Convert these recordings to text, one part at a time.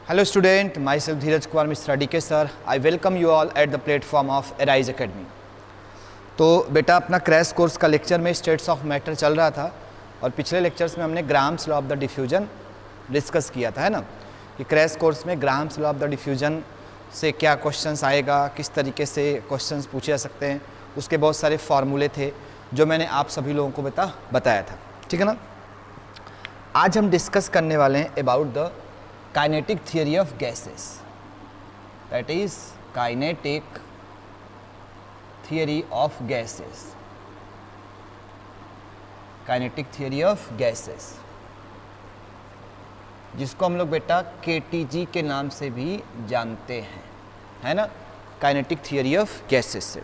Hello student, myself Dheeraj Kumar Mishra DK sir. I welcome you all at the platform of Arise Academy. तो बेटा अपना crash course का lecture में states of matter चल रहा था और पिछले लेक्चर्स में हमने grams law of the diffusion discuss किया था, है ना। कि क्रैश कोर्स में grams law of the diffusion से क्या क्वेश्चंस आएगा, किस तरीके से क्वेश्चंस पूछे जा सकते हैं, उसके बहुत सारे फार्मूले थे जो मैंने आप सभी लोगों को बताया था, ठीक है ना। आज हम डिस्कस करने वाले हैं about the kinetic theory of gases, that is kinetic theory of gases, kinetic theory of gases, जिसको हम लोग बेटा KTG के नाम से भी जानते हैं, है ना, काइनेटिक थियरी ऑफ गैसेस से।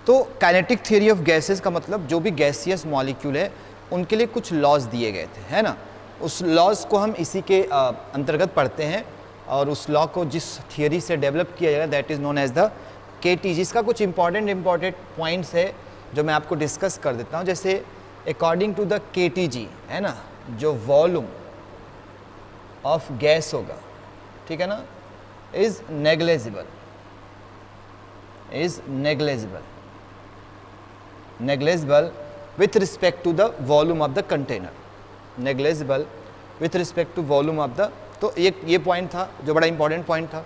तो काइनेटिक थियरी ऑफ गैसेस का मतलब जो भी गैसियस मॉलिक्यूल है उनके लिए कुछ लॉज दिए गए थे, है ना। उस लॉज को हम इसी के अंतर्गत पढ़ते हैं और उस लॉ को जिस थियरी से डेवलप किया जाएगा that is known as the KTG। इसका कुछ इंपॉर्टेंट पॉइंट्स है जो मैं आपको डिस्कस कर देता हूँ। जैसे अकॉर्डिंग टू द KTG, है ना, जो वॉल्यूम ऑफ गैस होगा, ठीक है ना, is negligible with respect to the volume of the container, negligible with respect to volume of the, तो ये पॉइंट था जो बड़ा इंपॉर्टेंट पॉइंट था,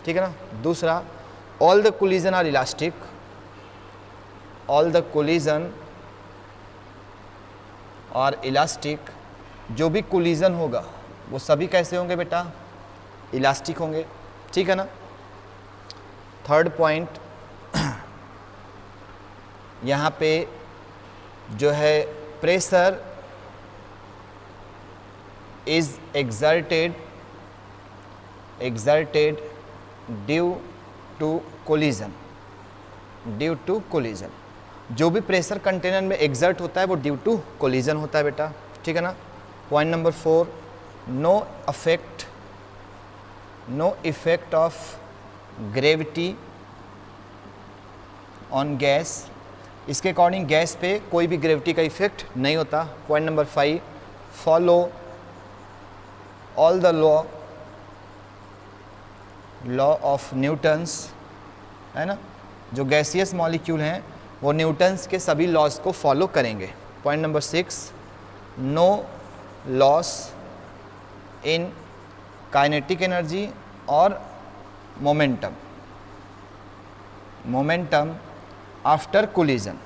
ठीक है ना। दूसरा, all the collision are elastic, all the collision are elastic, जो भी कोलिजन होगा वो सभी कैसे होंगे बेटा, इलास्टिक होंगे, ठीक है ना। थर्ड पॉइंट, यहाँ पे जो है pressure is exerted due to collision, जो भी प्रेशर कंटेनर में एग्जर्ट होता है वो ड्यू टू कोलिजन होता है बेटा, ठीक है ना। Point number 4, no effect of gravity on gas, इसके अकॉर्डिंग गैस पे कोई भी ग्रेविटी का इफेक्ट नहीं होता। Point number 5, follow all the law of Newton's, है ना, जो गैसियस मॉलिक्यूल हैं वो न्यूटन्स के सभी लॉज को फॉलो करेंगे। Point number 6, no loss in kinetic energy और मोमेंटम आफ्टर कोलिजन,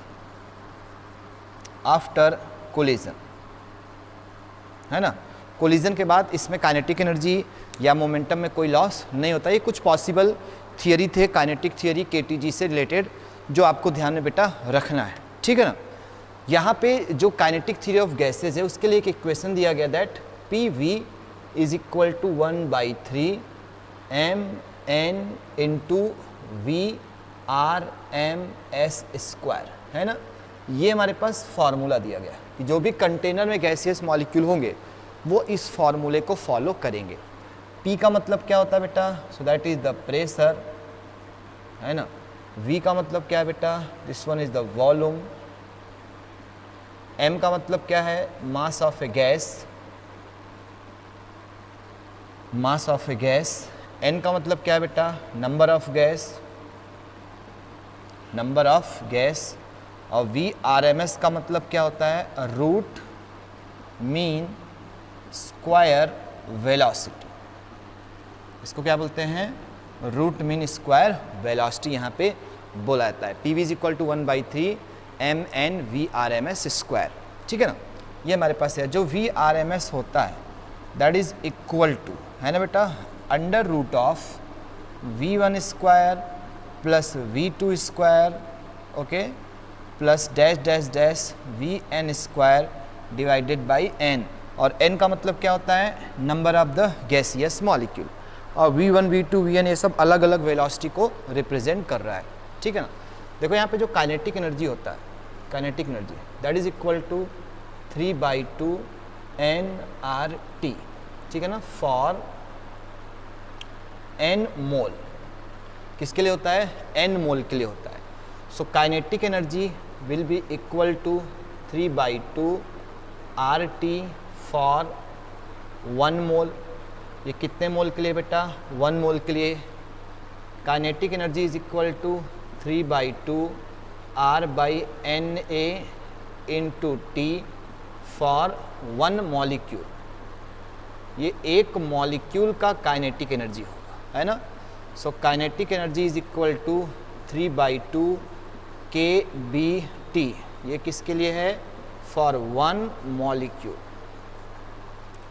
है ना। कोलिजन के बाद इसमें काइनेटिक एनर्जी या मोमेंटम में कोई लॉस नहीं होता। ये कुछ पॉसिबल थियरी थे, काइनेटिक थियरी KTG से रिलेटेड, जो आपको ध्यान में बेटा रखना है, ठीक है ना। यहाँ पे जो काइनेटिक थियरी ऑफ गैसेज है उसके लिए एक इक्वेशन दिया गया that PV is equal to 1/3 mn into VRMS square, है ना। ये हमारे पास फार्मूला दिया गया कि जो भी कंटेनर में गैसियस मॉलिक्यूल होंगे वो इस फार्मूले को फॉलो करेंगे। P का मतलब क्या होता है बेटा, so that is the pressure, है ना। V का मतलब क्या है बेटा, this one is the volume. M का मतलब क्या है, mass of A gas. N का मतलब क्या है बेटा, नंबर ऑफ गैस। और VRMS का मतलब क्या होता है, रूट मीन स्क्वायर वेलोसिटी। इसको क्या बोलते हैं, रूट मीन स्क्वायर वेलोसिटी यहाँ पे बोला जाता है। PV is equal to 1/3 mn VRMS square, ठीक है ना। ये हमारे पास है। जो VRMS होता है दैट इज इक्वल टू, है ना बेटा, under root of V1 square plus V2 square, okay, plus dash VN square divided by N। और N का मतलब क्या होता है, number of the gaseous molecule. और V1, V2, VN ये सब अलग अलग वेलोसिटी को रिप्रेजेंट कर रहा है, ठीक है ना। देखो यहाँ पे जो काइनेटिक एनर्जी होता है, kinetic energy that is equal to 3/2 nRT, ठीक है ना, फॉर N मोल। किसके लिए होता है, N मोल के लिए होता है। So kinetic energy will be equal to 3/2 RT for 1 mole ये कितने मोल के लिए बेटा? 1 मोल के लिए। Kinetic energy is equal to 3/2 R/Na into T for 1 molecule. ये एक मॉलिक्यूल का काइनेटिक एनर्जी होगा, है ना। So kinetic energy is equal to 3/2 kBT। ये किसके लिए है? For 1 molecule.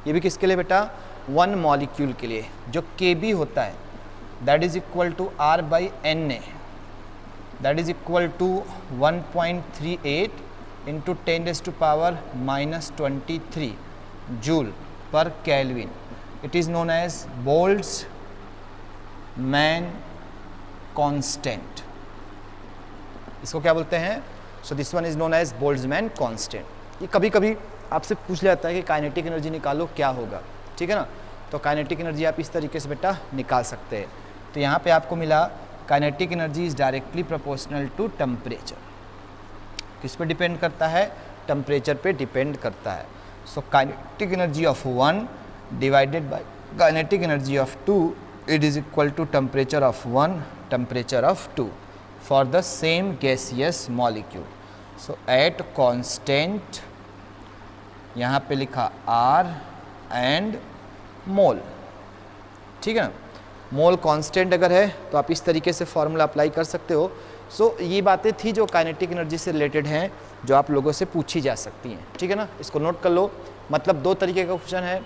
ये भी किसके लिए बेटा? 1 मॉलिक्यूल के लिए। जो kB होता है that is equal to R/Na, that is equal to 1.38 into 10⁻⁻23 joule per kelvin. It is known as Boltzmann constant. इसको क्या बोलते हैं? So this one is known as Boltzmann constant. ये कभी कभी आपसे पूछ लिया जाता है कि काइनेटिक एनर्जी निकालो क्या होगा, ठीक है ना। तो काइनेटिक एनर्जी आप इस तरीके से बेटा निकाल सकते हैं। तो यहाँ पे आपको मिला kinetic energy is directly proportional to temperature. किस पे डिपेंड करता है? टेम्परेचर पे डिपेंड करता है। So kinetic energy of 1 divided by kinetic energy of 2 it is equal to temperature of 1 temperature of 2 for the same gaseous molecule. So at constant, यहाँ पे लिखा R एंड मोल, ठीक है ना। मोल कांस्टेंट अगर है तो आप इस तरीके से फॉर्मूला अप्लाई कर सकते हो। सो ये बातें थी जो काइनेटिक एनर्जी से रिलेटेड हैं, जो आप लोगों से पूछी जा सकती हैं, ठीक है ना। इसको नोट कर लो। मतलब 2 तरीके का क्वेश्चन है।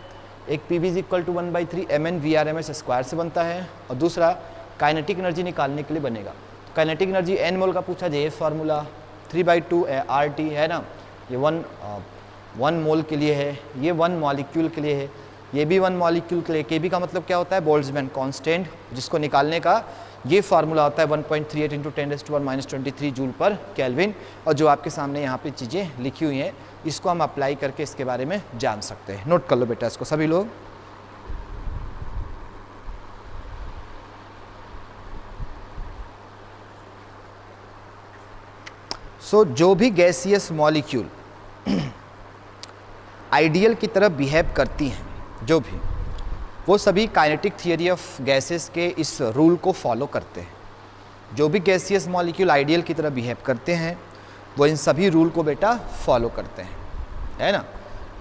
एक PV is equal to 1/3 mn VRMS square से बनता है, और दूसरा काइनेटिक एनर्जी निकालने के लिए बनेगा। तो काइनेटिक एनर्जी n मोल का पूछा जाए, फार्मूला 3/2 RT है ना। ये 1 मोल के लिए है, ये 1 मॉलिक्यूल के लिए है, ये भी 1 मॉलिक्यूल के लिए। kB का मतलब क्या होता है? बोल्ट्जमैन कांस्टेंट, जिसको निकालने का ये फार्मूला होता है 1.38 इंटू 10⁻⁻23 जूल पर केल्विन। और जो आपके सामने यहाँ पे चीज़ें लिखी हुई हैं, इसको हम अप्लाई करके इसके बारे में जान सकते हैं। नोट कर लो बेटा इसको सभी लोग। सो जो भी गैसियस मॉलिक्यूल आइडियल की तरह बिहेव करती हैं, जो भी, वो सभी काइनेटिक थियरी ऑफ गैसेस के इस रूल को फॉलो करते हैं। जो भी गैसियस मॉलिक्यूल आइडियल की तरह बिहेव करते हैं, वो इन सभी रूल को बेटा फॉलो करते हैं, है ना।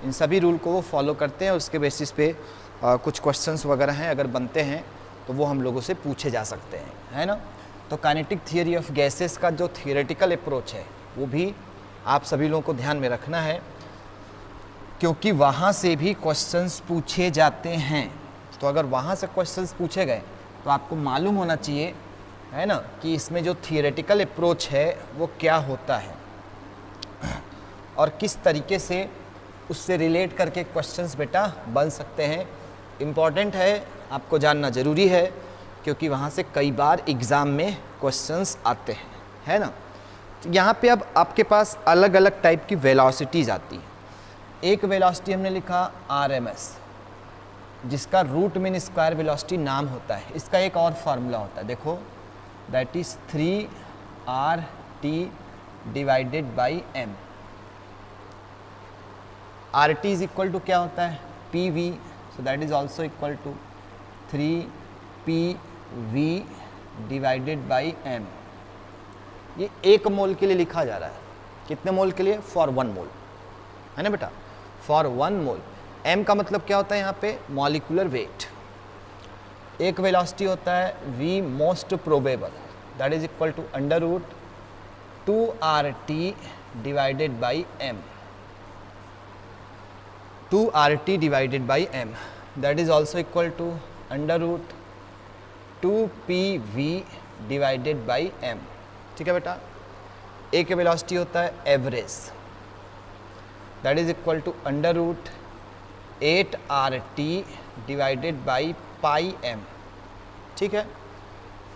इन सभी रूल को वो फॉलो करते हैं। उसके बेसिस पे कुछ क्वेश्चंस वगैरह हैं, अगर बनते हैं तो वो हम लोगों से पूछे जा सकते हैं, है ना। तो काइनेटिक थियरी ऑफ गैसेस का जो थियोरेटिकल अप्रोच है, वो भी आप सभी लोगों को ध्यान में रखना है, क्योंकि वहाँ से भी क्वेश्चंस पूछे जाते हैं। तो अगर वहाँ से क्वेश्चंस पूछे गए तो आपको मालूम होना चाहिए, है ना, कि इसमें जो थियोरेटिकल अप्रोच है वो क्या होता है और किस तरीके से उससे रिलेट करके क्वेश्चंस बेटा बन सकते हैं। इम्पॉर्टेंट है, आपको जानना ज़रूरी है, क्योंकि वहाँ से कई बार एग्ज़ाम में क्वेश्चंस आते हैं, है ना। तो यहाँ पे अब आपके पास अलग अलग टाइप की वेलोसिटीज़ आती हैं। एक वेलोसिटी हमने लिखा RMS, जिसका रूट मीन स्क्वायर वेलोसिटी नाम होता है। इसका एक और फार्मूला होता है, देखो, that is 3RT divided by m। RT is equal to क्या होता है? PV, so that is also equal to 3PV divided by m। ये 1 मोल के लिए लिखा जा रहा है। कितने मोल के लिए? फॉर 1 मोल, है ना बेटा, फॉर 1 मोल। m का मतलब क्या होता है यहाँ पे? Molecular weight. एक वेलोसिटी होता है v most probable, that is equal to √2RT divided by m। 2RT divided by m, that is also equal to √2PV divided by m। ठीक है बेटा। एक वेलोसिटी होता है average, that is equal to √8RT divided by pi m। ठीक है,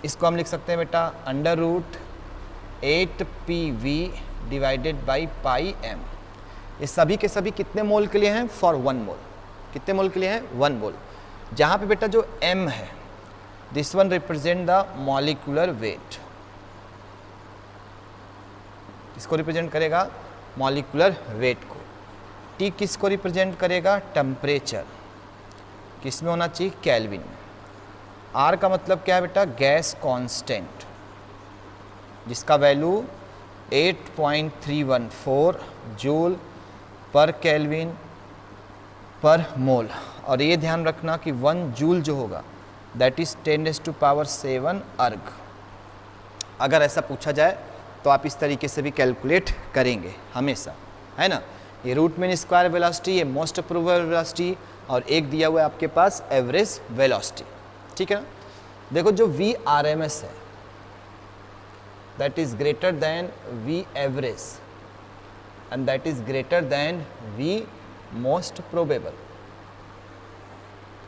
इसको हम लिख सकते हैं बेटा √8PV divided by pi m। ये सभी के सभी कितने मोल के लिए हैं? For 1 mole. कितने मोल के लिए हैं? 1 मोल। जहाँ पे बेटा जो m है, this one represent the molecular weight. किसको रिप्रेजेंट करेगा? मॉलिक्यूलर वेट को। T किसको रिप्रेजेंट करेगा? टेम्परेचर। किस में होना चाहिए? केल्विन में। आर का मतलब क्या है बेटा? गैस कांस्टेंट, जिसका वैल्यू 8.314 जूल पर केल्विन पर मोल। और ये ध्यान रखना कि 1 जूल जो होगा दैट इज 10⁻7 अर्ग। अगर ऐसा पूछा जाए तो आप इस तरीके से भी कैलकुलेट करेंगे हमेशा, है ना। ये रूट मीन स्क्वायर वेलोसिटी, ये मोस्ट प्रोबेबल वेलोसिटी, और एक दिया हुआ है आपके पास एवरेज वेलोसिटी, ठीक है ना। देखो जो वी आर एम एस है that is greater than V average and that is greater than V most probable.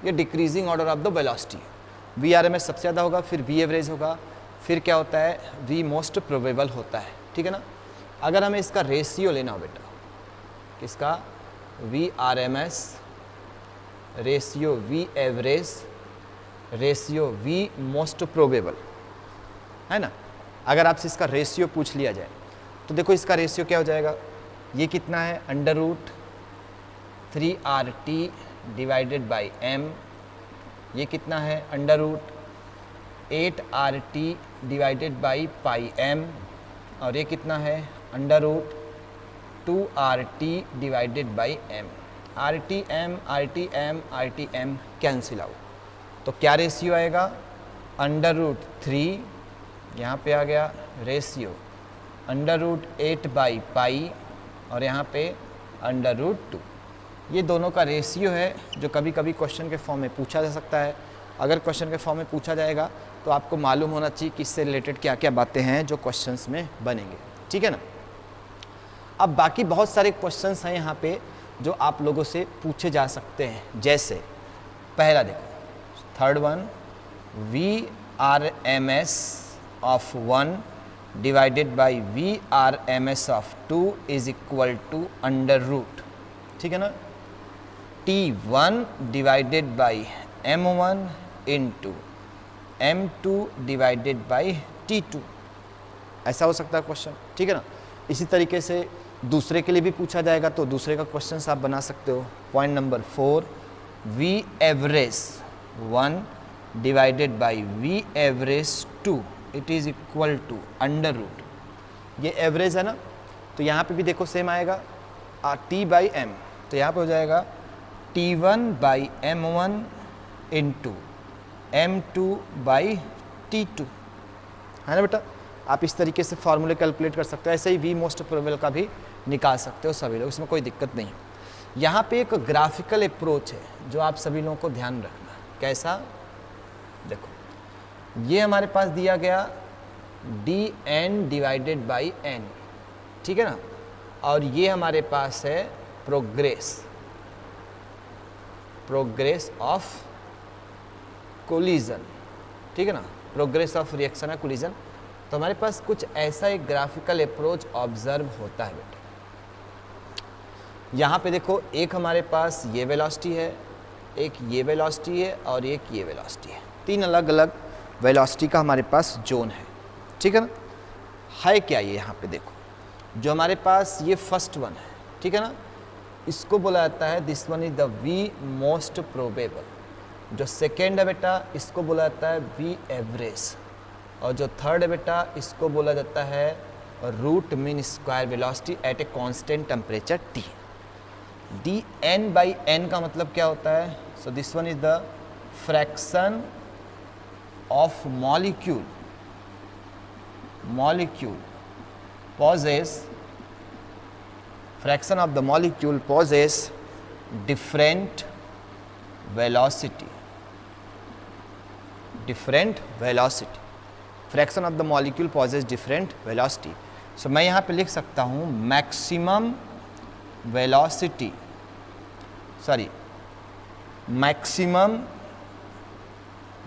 ये decreasing order of the velocity. V R M S सबसे ज़्यादा होगा, फिर वी एवरेज होगा, फिर क्या होता है? वी मोस्ट प्रोबेबल होता है, ठीक है ना। अगर हमें इसका रेशियो लेना हो बेटा, किसका? V R M S ratio V average ratio V most probable, है ना। अगर आपसे इसका रेशियो पूछ लिया जाए तो देखो इसका रेशियो क्या हो जाएगा? ये कितना है? √3RT divided by m। ये कितना है? √8RT divided by pi m। और ये कितना है? √2RT divided by m। RTM RTM RTM cancel out, तो क्या रेशियो आएगा? √3, यहाँ पे आ गया रेशियो √8 बाई पाई, और यहाँ पे √2। ये दोनों का रेशियो है जो कभी कभी क्वेश्चन के फॉर्म में पूछा जा सकता है। अगर क्वेश्चन के फॉर्म में पूछा जाएगा तो आपको मालूम होना चाहिए कि इससे रिलेटेड क्या क्या बातें हैं जो क्वेश्चंस में बनेंगे, ठीक है ना। अब बाकी बहुत सारे क्वेश्चंस हैं यहाँ पे जो आप लोगों से पूछे जा सकते हैं। जैसे पहला देखो, third one, VRMS of 1 divided by VRMS of 2 is equal to √, ठीक है ना, T1 divided by M1 into M2 divided by T2। ऐसा हो सकता है क्वेश्चन, ठीक है ना। इसी तरीके से दूसरे के लिए भी पूछा जाएगा तो दूसरे का क्वेश्चन आप बना सकते हो। Point number 4, V average 1 divided by V average 2 it is equal to √। ये एवरेज है ना, तो यहाँ पे भी देखो सेम आएगा T बाई M, तो यहाँ पे हो जाएगा T1 by M1 into M2 by T2, है ना बेटा। आप इस तरीके से फॉर्मूले कैलकुलेट कर सकते हो। ऐसे ही वी मोस्ट प्रोबेबल का भी निकाल सकते हो सभी लोग, इसमें कोई दिक्कत नहीं। यहाँ पे एक ग्राफिकल अप्रोच है जो आप सभी लोगों को ध्यान रखना। कैसा? देखो ये हमारे पास दिया गया dn डिवाइडेड बाई n, ठीक है ना, और ये हमारे पास है प्रोग्रेस ऑफ कोलिजन, ठीक है ना, प्रोग्रेस ऑफ रिएक्शन है कोलिजन। तो हमारे पास कुछ ऐसा एक ग्राफिकल अप्रोच ऑब्जर्व होता है बेटा। यहाँ पे देखो एक हमारे पास ये वेलोसिटी है, एक ये वेलोसिटी है और एक ये वेलोसिटी है। 3 अलग अलग वेलोसिटी का हमारे पास जोन है, ठीक है ना। है क्या ये? यहाँ पे देखो जो हमारे पास ये फर्स्ट वन है, ठीक है ना, इसको बोला जाता है this one is the V most probable. जो सेकेंड है बेटा इसको बोला जाता है वी एवरेज, और जो थर्ड है बेटा इसको बोला जाता है root mean square velocity at a constant temperature T। dn by n का मतलब क्या होता है? So this one is the fraction of molecule possess fraction of the molecule possess different velocity fraction of the molecule possess different velocity। so मैं यहाँ पे लिख सकता हूँ maximum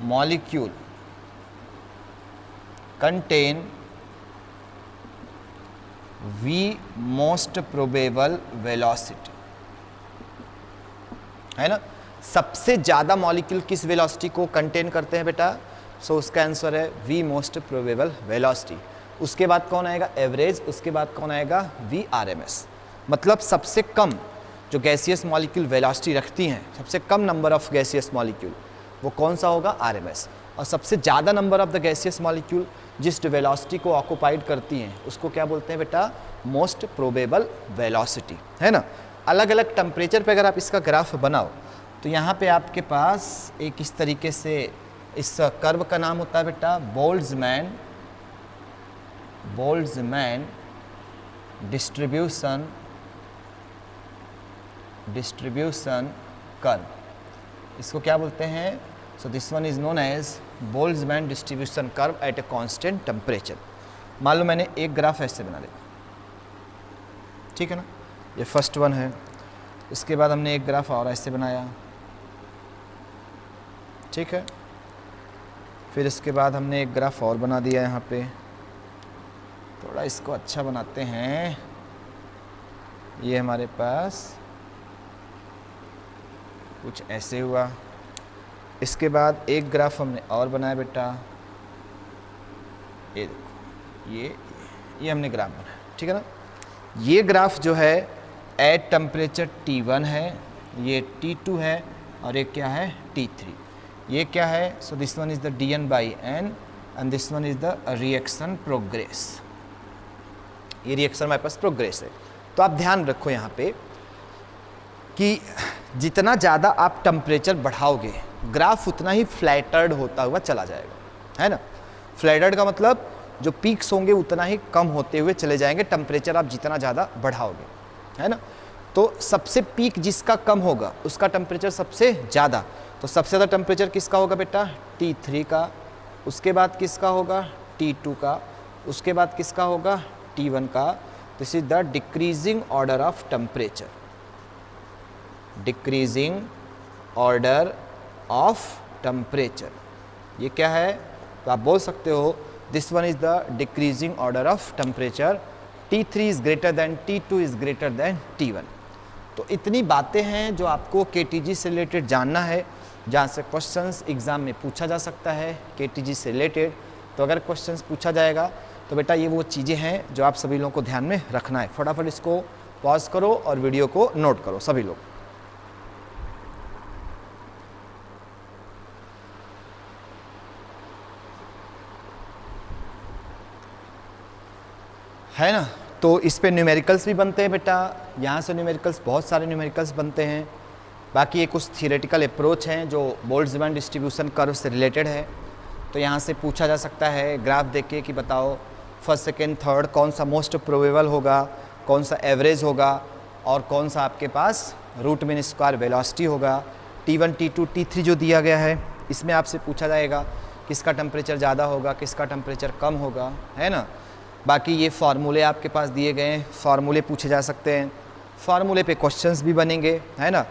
molecule contain V most probable velocity, है ना। सबसे ज़्यादा मॉलिक्यूल किस वेलोसिटी को कंटेन करते हैं बेटा? सो उसका आंसर है V मोस्ट प्रोबेबल वेलोसिटी। उसके बाद कौन आएगा? एवरेज। उसके बाद कौन आएगा? VRMS। मतलब सबसे कम जो गैसियस मॉलिक्यूल वेलोसिटी रखती हैं, सबसे कम नंबर ऑफ गैसियस मॉलिक्यूल, वो कौन सा होगा? आरएमएस। और सबसे ज़्यादा number of the gaseous molecule जिस वेलोसिटी को ऑक्युपाइड करती हैं उसको क्या बोलते हैं बेटा? मोस्ट प्रोबेबल वेलोसिटी, है ना। अलग अलग टेम्परेचर पे अगर आप इसका ग्राफ बनाओ तो यहाँ पे आपके पास एक इस तरीके से इस कर्व का नाम होता है बेटा बोल्ट्जमैन डिस्ट्रीब्यूशन कर्व, इसको क्या बोलते हैं? So this one is known as Boltzmann distribution curve at a constant temperature. मान लो मैंने एक ग्राफ ऐसे बना लिया, ठीक है ना, ये फर्स्ट वन है। इसके बाद हमने एक ग्राफ और ऐसे बनाया, ठीक है। फिर इसके बाद हमने एक ग्राफ और बना दिया यहाँ पे, थोड़ा इसको अच्छा बनाते हैं। ये हमारे पास कुछ ऐसे हुआ। इसके बाद एक ग्राफ हमने और बनाया बेटा, ये देखो, ये हमने ग्राफ बनाया, ठीक है ना। ये ग्राफ जो है एट टेम्परेचर T1 है, ये T2 है, और एक क्या है? T3। ये क्या है? So this one is the dN/n and this one is the reaction progress. ये रिएक्शन हमारे पास प्रोग्रेस है। तो आप ध्यान रखो यहाँ पे कि जितना ज़्यादा आप टेम्परेचर बढ़ाओगे ग्राफ उतना ही फ्लैटर्ड होता हुआ चला जाएगा, है ना। फ्लैटर्ड का मतलब जो पीक्स होंगे उतना ही कम होते हुए चले जाएंगे टेम्परेचर आप जितना ज़्यादा बढ़ाओगे, है ना। तो सबसे पीक जिसका कम होगा उसका टेम्परेचर सबसे ज़्यादा, तो सबसे ज़्यादा टेम्परेचर किसका होगा बेटा? T3 का। उसके बाद किसका होगा? T2 का। उसके बाद किसका होगा? T1 का। This is the decreasing order of temperature, decreasing order of temperature. ये क्या है? तो आप बोल सकते हो this one is the decreasing order of temperature, T3 is greater then T2 is greater then T1। तो इतनी बातें हैं जो आपको KTG से रिलेटेड जानना है, जहाँ से क्वेश्चंस एग्जाम में पूछा जा सकता है KTG से रिलेटेड। तो अगर क्वेश्चंस पूछा जाएगा तो बेटा ये वो चीज़ें हैं जो आप सभी लोगों को ध्यान में रखना है। फटाफट इसको पॉज करो और वीडियो को नोट करो सभी लोग। है ना। तो इस पे न्यूमेरिकल्स भी बनते हैं बेटा, यहाँ से न्यूमेरिकल्स, बहुत सारे न्यूमेरिकल्स बनते हैं। बाकी ये कुछ थियोरेटिकल अप्रोच हैं जो बोल्ट्जमैन डिस्ट्रीब्यूशन कर्व से रिलेटेड है। तो यहाँ से पूछा जा सकता है ग्राफ देख के कि बताओ फर्स्ट सेकेंड थर्ड कौन सा मोस्ट प्रोबेबल होगा, कौन सा एवरेज होगा, और कौन सा आपके पास रूट मीन स्क्वायर वेलोसिटी होगा। T1 T2 T3 जो दिया गया है इसमें आपसे पूछा जाएगा किसका टेम्परेचर ज़्यादा होगा, किसका टेम्परेचर कम होगा, है ना। बाकी ये फार्मूले आपके पास दिए गए हैं, फार्मूले पूछे जा सकते हैं, फार्मूले पे क्वेश्चंस भी बनेंगे, है ना।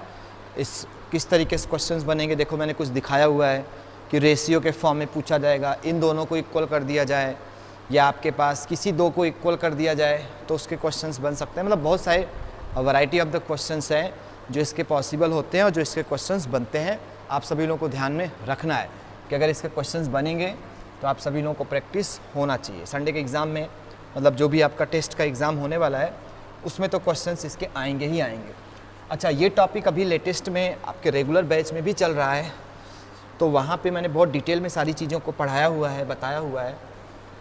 इस किस तरीके से क्वेश्चंस बनेंगे देखो मैंने कुछ दिखाया हुआ है कि रेशियो के फॉर्म में पूछा जाएगा, इन दोनों को इक्वल कर दिया जाए या आपके पास किसी दो को इक्वल कर दिया जाए तो उसके क्वेश्चंस बन सकते हैं। मतलब बहुत सारे वैरायटी ऑफ द क्वेश्चंस हैं जो इसके पॉसिबल होते हैं और जो इसके क्वेश्चंस बनते हैं। आप सभी लोगों को ध्यान में रखना है कि अगर इसके क्वेश्चंस बनेंगे तो आप सभी लोगों को प्रैक्टिस होना चाहिए। संडे के एग्ज़ाम में मतलब जो भी आपका टेस्ट का एग्ज़ाम होने वाला है उसमें तो क्वेश्चंस इसके आएंगे ही आएंगे। अच्छा, ये टॉपिक अभी लेटेस्ट में आपके रेगुलर बैच में भी चल रहा है, तो वहाँ पे मैंने बहुत डिटेल में सारी चीज़ों को पढ़ाया हुआ है, बताया हुआ है।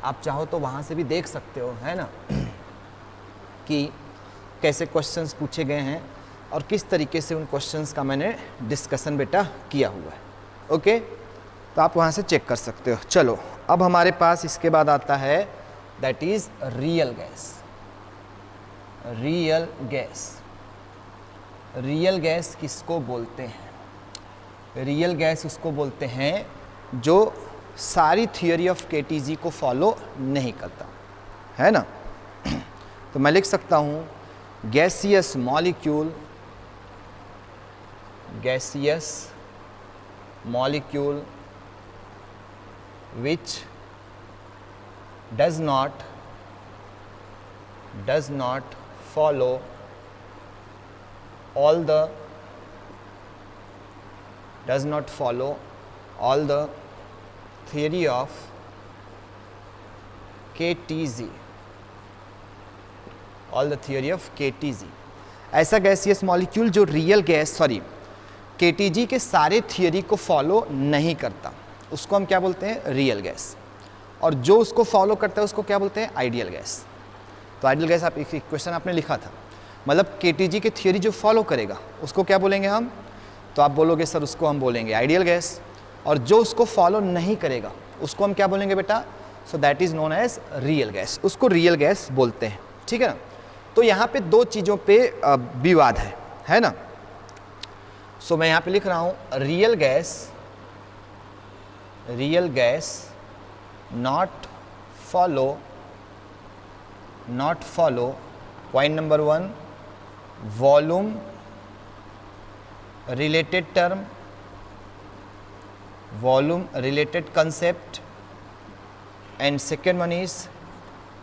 आप चाहो तो वहाँ से भी देख सकते हो, है ना, कि कैसे क्वेश्चंस पूछे गए हैं और किस तरीके से उन क्वेश्चंस का मैंने डिस्कशन बेटा किया हुआ है। ओके, तो आप वहाँ से चेक कर सकते हो। चलो, अब हमारे पास इसके बाद आता है that is real gas. Real gas, real gas किसको बोलते हैं? रियल गैस उसको बोलते हैं जो सारी थियोरी ऑफ KTG को फॉलो नहीं करता, है ना। तो मैं लिख सकता हूँ gaseous molecule, gaseous molecule which does not follow all the theory of KTG, all the theory of KTG, ऐसा गैसियस मॉलिक्यूल जो रियल गैस केटीजी के सारे थियरी को फॉलो नहीं करता, उसको हम क्या बोलते हैं, रियल गैस। और जो उसको फॉलो करता है उसको क्या बोलते हैं, आइडियल गैस। तो आइडियल गैस आप एक क्वेश्चन आपने लिखा था, मतलब केटीजी के थियरी जो फॉलो करेगा उसको क्या बोलेंगे हम, तो आप बोलोगे सर उसको हम बोलेंगे आइडियल गैस, और जो उसको फॉलो नहीं करेगा उसको हम क्या बोलेंगे बेटा, so that is known as real gas, उसको रियल गैस बोलते हैं। ठीक है ना। तो यहाँ पे दो चीज़ों पे विवाद है ना। सो मैं यहाँ पे लिख रहा हूँ real gas not follow point number 1 volume related term, volume related concept, and second one is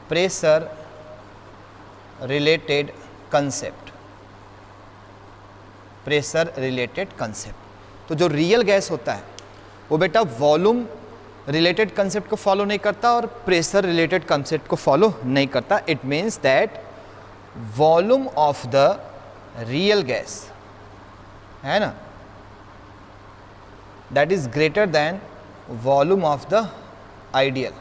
pressure related concept, pressure related concept। तो जो रियल गैस होता है वो बेटा वॉल्यूम रिलेटेड कंसेप्ट को फॉलो नहीं करता और प्रेशर रिलेटेड कंसेप्ट को फॉलो नहीं करता। It means that volume of the real gas है ना, that is greater then volume of the ideal,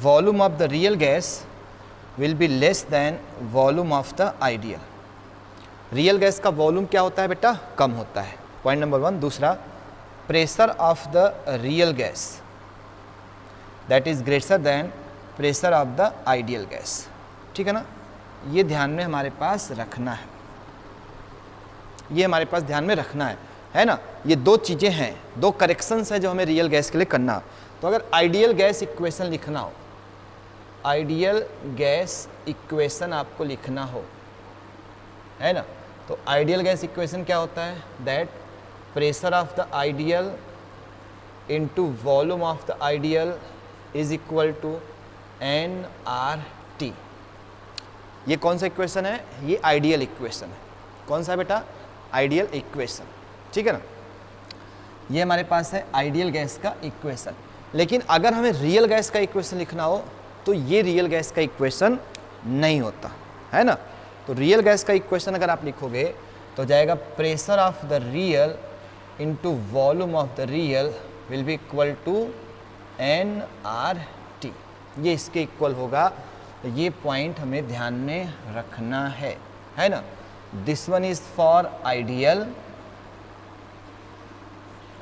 volume of the real gas will be less than volume of the ideal। Real gas का volume क्या होता है बेटा, कम होता है, point number 1। दूसरा, pressure of the real gas that is greater then pressure of the ideal gas. ठीक है ना, ये ध्यान में हमारे पास रखना है, ये हमारे पास ध्यान में रखना है ना। ये दो चीज़ें हैं, दो करेक्शंस हैं जो हमें रियल गैस के लिए करना। तो अगर आइडियल गैस इक्वेशन लिखना हो, आइडियल गैस इक्वेशन आपको लिखना हो, है ना, तो आइडियल गैस इक्वेशन क्या होता है, that pressure of the ideal into volume of the ideal is equal to nRT। ये कौन सा इक्वेशन है, ये आइडियल इक्वेशन है। कौन सा बेटा, आइडियल इक्वेशन। ठीक है ना, ये हमारे पास है आइडियल गैस का इक्वेशन। लेकिन अगर हमें रियल गैस का इक्वेशन लिखना हो तो ये रियल गैस का इक्वेशन नहीं होता है ना। तो रियल गैस का इक्वेशन अगर आप लिखोगे तो जाएगा pressure of the real into volume of the real will be equal to nRT। ये इसके इक्वल होगा। ये पॉइंट हमें ध्यान में रखना है ना। This one is for ideal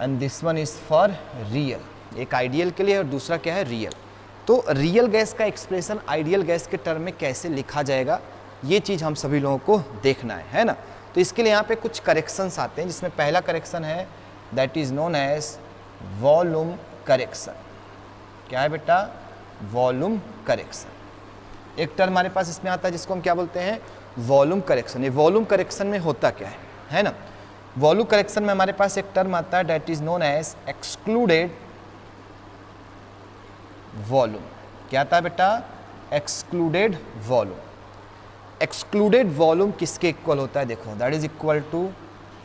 and this one is for real. एक आइडियल के लिए और दूसरा क्या है, रियल। तो रियल गैस का एक्सप्रेशन आइडियल गैस के टर्म में कैसे लिखा जाएगा, ये चीज़ हम सभी लोगों को देखना है ना। तो इसके लिए यहाँ पे कुछ करेक्शंस आते हैं, जिसमें पहला करेक्शन है that is known as volume correction. क्या है बेटा, वॉल्यूम करेक्शन। एक टर्म हमारे पास इसमें आता है जिसको हम क्या बोलते हैं, वॉल्यूम करेक्शन। ये वॉल्यूम करेक्शन में होता क्या है ना। वॉल्यूम करेक्शन में हमारे पास एक टर्म आता है that is known as excluded volume. क्या आता है बेटा, एक्सक्लूडेड वॉल्यूम। एक्सक्लूडेड वॉल्यूम किसके इक्वल होता है, देखो, that is equal to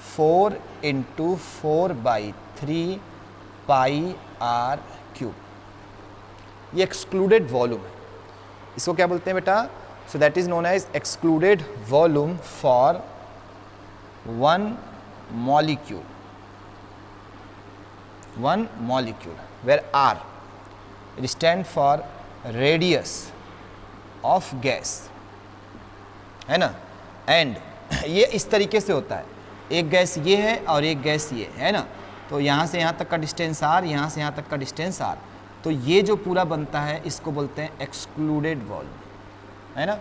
4 × 4/3 πr³। ये एक्सक्लूडेड वॉल्यूम है, इसको क्या बोलते हैं बेटा, so that is known as excluded volume for 1 molecule where R it stand for radius of gas, है ना। एंड ये इस तरीके से होता है, एक गैस ये है और एक गैस ये है ना। तो यहाँ से यहाँ तक का डिस्टेंस R, यहाँ से यहाँ तक का डिस्टेंस R। तो ये जो पूरा बनता है इसको बोलते हैं एक्सक्लूडेड वॉल्यूम, है ना।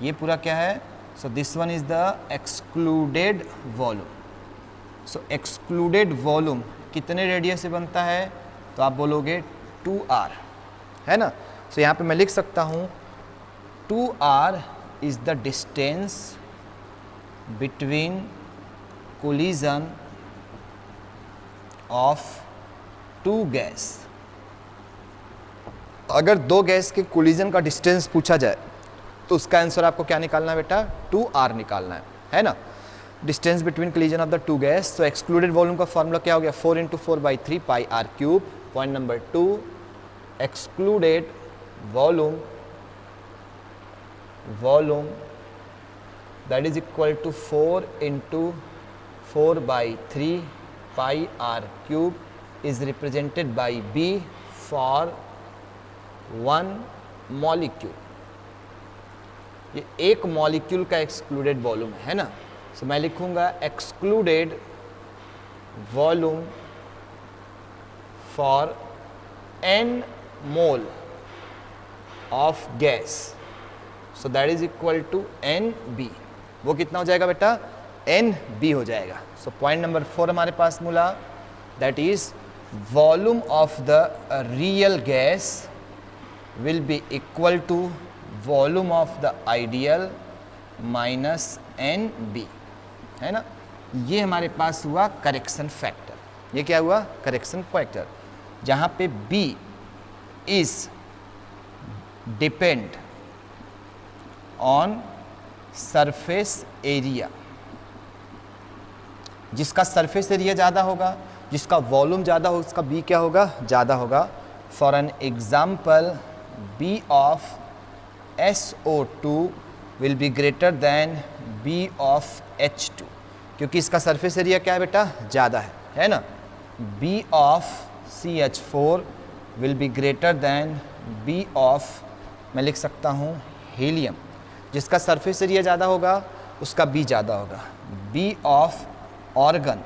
ये पूरा क्या है, so this one is the excluded volume. So excluded volume कितने रेडियस से बनता है, तो आप बोलोगे 2R, है ना। सो यहाँ पे मैं लिख सकता हूँ 2R is the distance between collision of 2 gas. अगर 2 गैस के कोलिजन का डिस्टेंस पूछा जाए तो उसका आंसर आपको क्या निकालना है बेटा, 2R निकालना है ना। Distance between collision of the 2 gas. तो एक्सक्लूडेड वॉल्यूम का फॉर्मूला क्या हो गया, 4 × 4/3 πr³। Point number 2, excluded volume volume that is equal to 4 into 4/3 pi R cube is represented by B for 1 molecule. ये एक मॉलिक्यूल का एक्सक्लूडेड वॉल्यूम है ना, सो मैं लिखूंगा excluded volume for n mole of gas, so that is equal to NB। वो कितना हो जाएगा बेटा, NB हो जाएगा। सो पॉइंट नंबर 4 हमारे पास मिला, that is volume of the real gas will be equal to volume of the ideal minus NB, है ना। ये हमारे पास हुआ करेक्शन फैक्टर। ये क्या हुआ, करेक्शन फैक्टर, जहाँ पे B is depend on surface area. जिसका सरफेस एरिया ज़्यादा होगा, जिसका वॉल्यूम ज़्यादा होगा, उसका B क्या होगा, ज़्यादा होगा। For an example B of SO2 will be greater then B of H2, क्योंकि इसका सरफेस एरिया क्या है बेटा, ज़्यादा है ना। B of CH4 will be greater then B of, मैं लिख सकता हूँ हीलियम। जिसका सरफेस एरिया ज़्यादा होगा उसका B ज़्यादा होगा। B of organ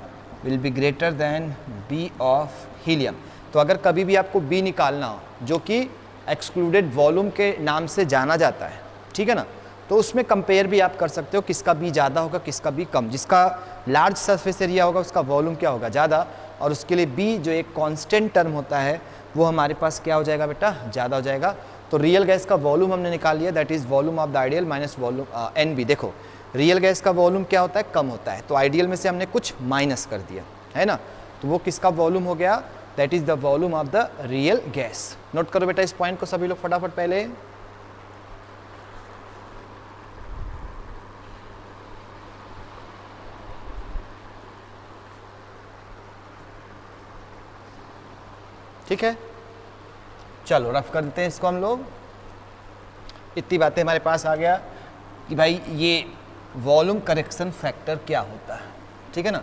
will be greater then B of helium. तो अगर कभी भी आपको B निकालना हो, जो कि एक्सक्लूडेड वॉल्यूम के नाम से जाना जाता है, ठीक है ना, तो उसमें कंपेयर भी आप कर सकते हो किसका B ज़्यादा होगा, किसका B कम। जिसका लार्ज सरफेस एरिया होगा उसका वॉल्यूम क्या होगा, ज़्यादा, और उसके लिए B जो एक कांस्टेंट टर्म होता है वो हमारे पास क्या हो जाएगा बेटा, ज़्यादा हो जाएगा। तो रियल गैस का वॉल्यूम हमने निकाल लिया, that is volume of the ideal minus volume NB। देखो रियल गैस का वॉल्यूम क्या होता है, कम होता है, तो आइडियल में से हमने कुछ माइनस कर दिया, है ना। तो वो किसका वॉल्यूम हो गया, that is the volume of the real gas. Note करो बेटा इस पॉइंट को सभी लोग फटाफट पहले। ठीक है, चलो रफ कर देते हैं इसको हम लोग। इतनी बातें हमारे पास आ गया कि भाई ये वॉल्यूम करेक्शन फैक्टर क्या होता है, ठीक है ना।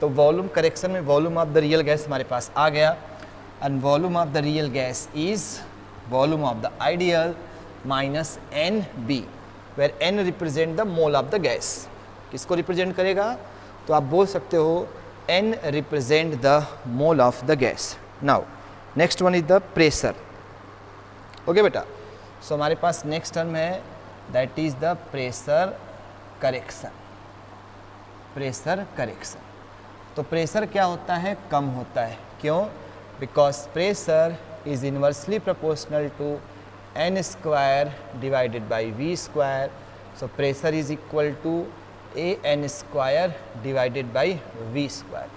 तो वॉल्यूम करेक्शन में volume of the real gas हमारे पास आ गया, and volume of the real gas is volume of the ideal minus NB, where N represent the mole of the gas. किसको रिप्रेजेंट करेगा, तो आप बोल सकते हो N represent the mole of the gas. Now next one is the pressure. Okay बेटा, so हमारे पास नेक्स्ट टर्म है, that is the pressure correction. Pressure correction, तो प्रेशर क्या होता है, कम होता है। क्यों, because pressure is inversely proportional to N square divided by V square. So pressure is equal to AN square divided by V square.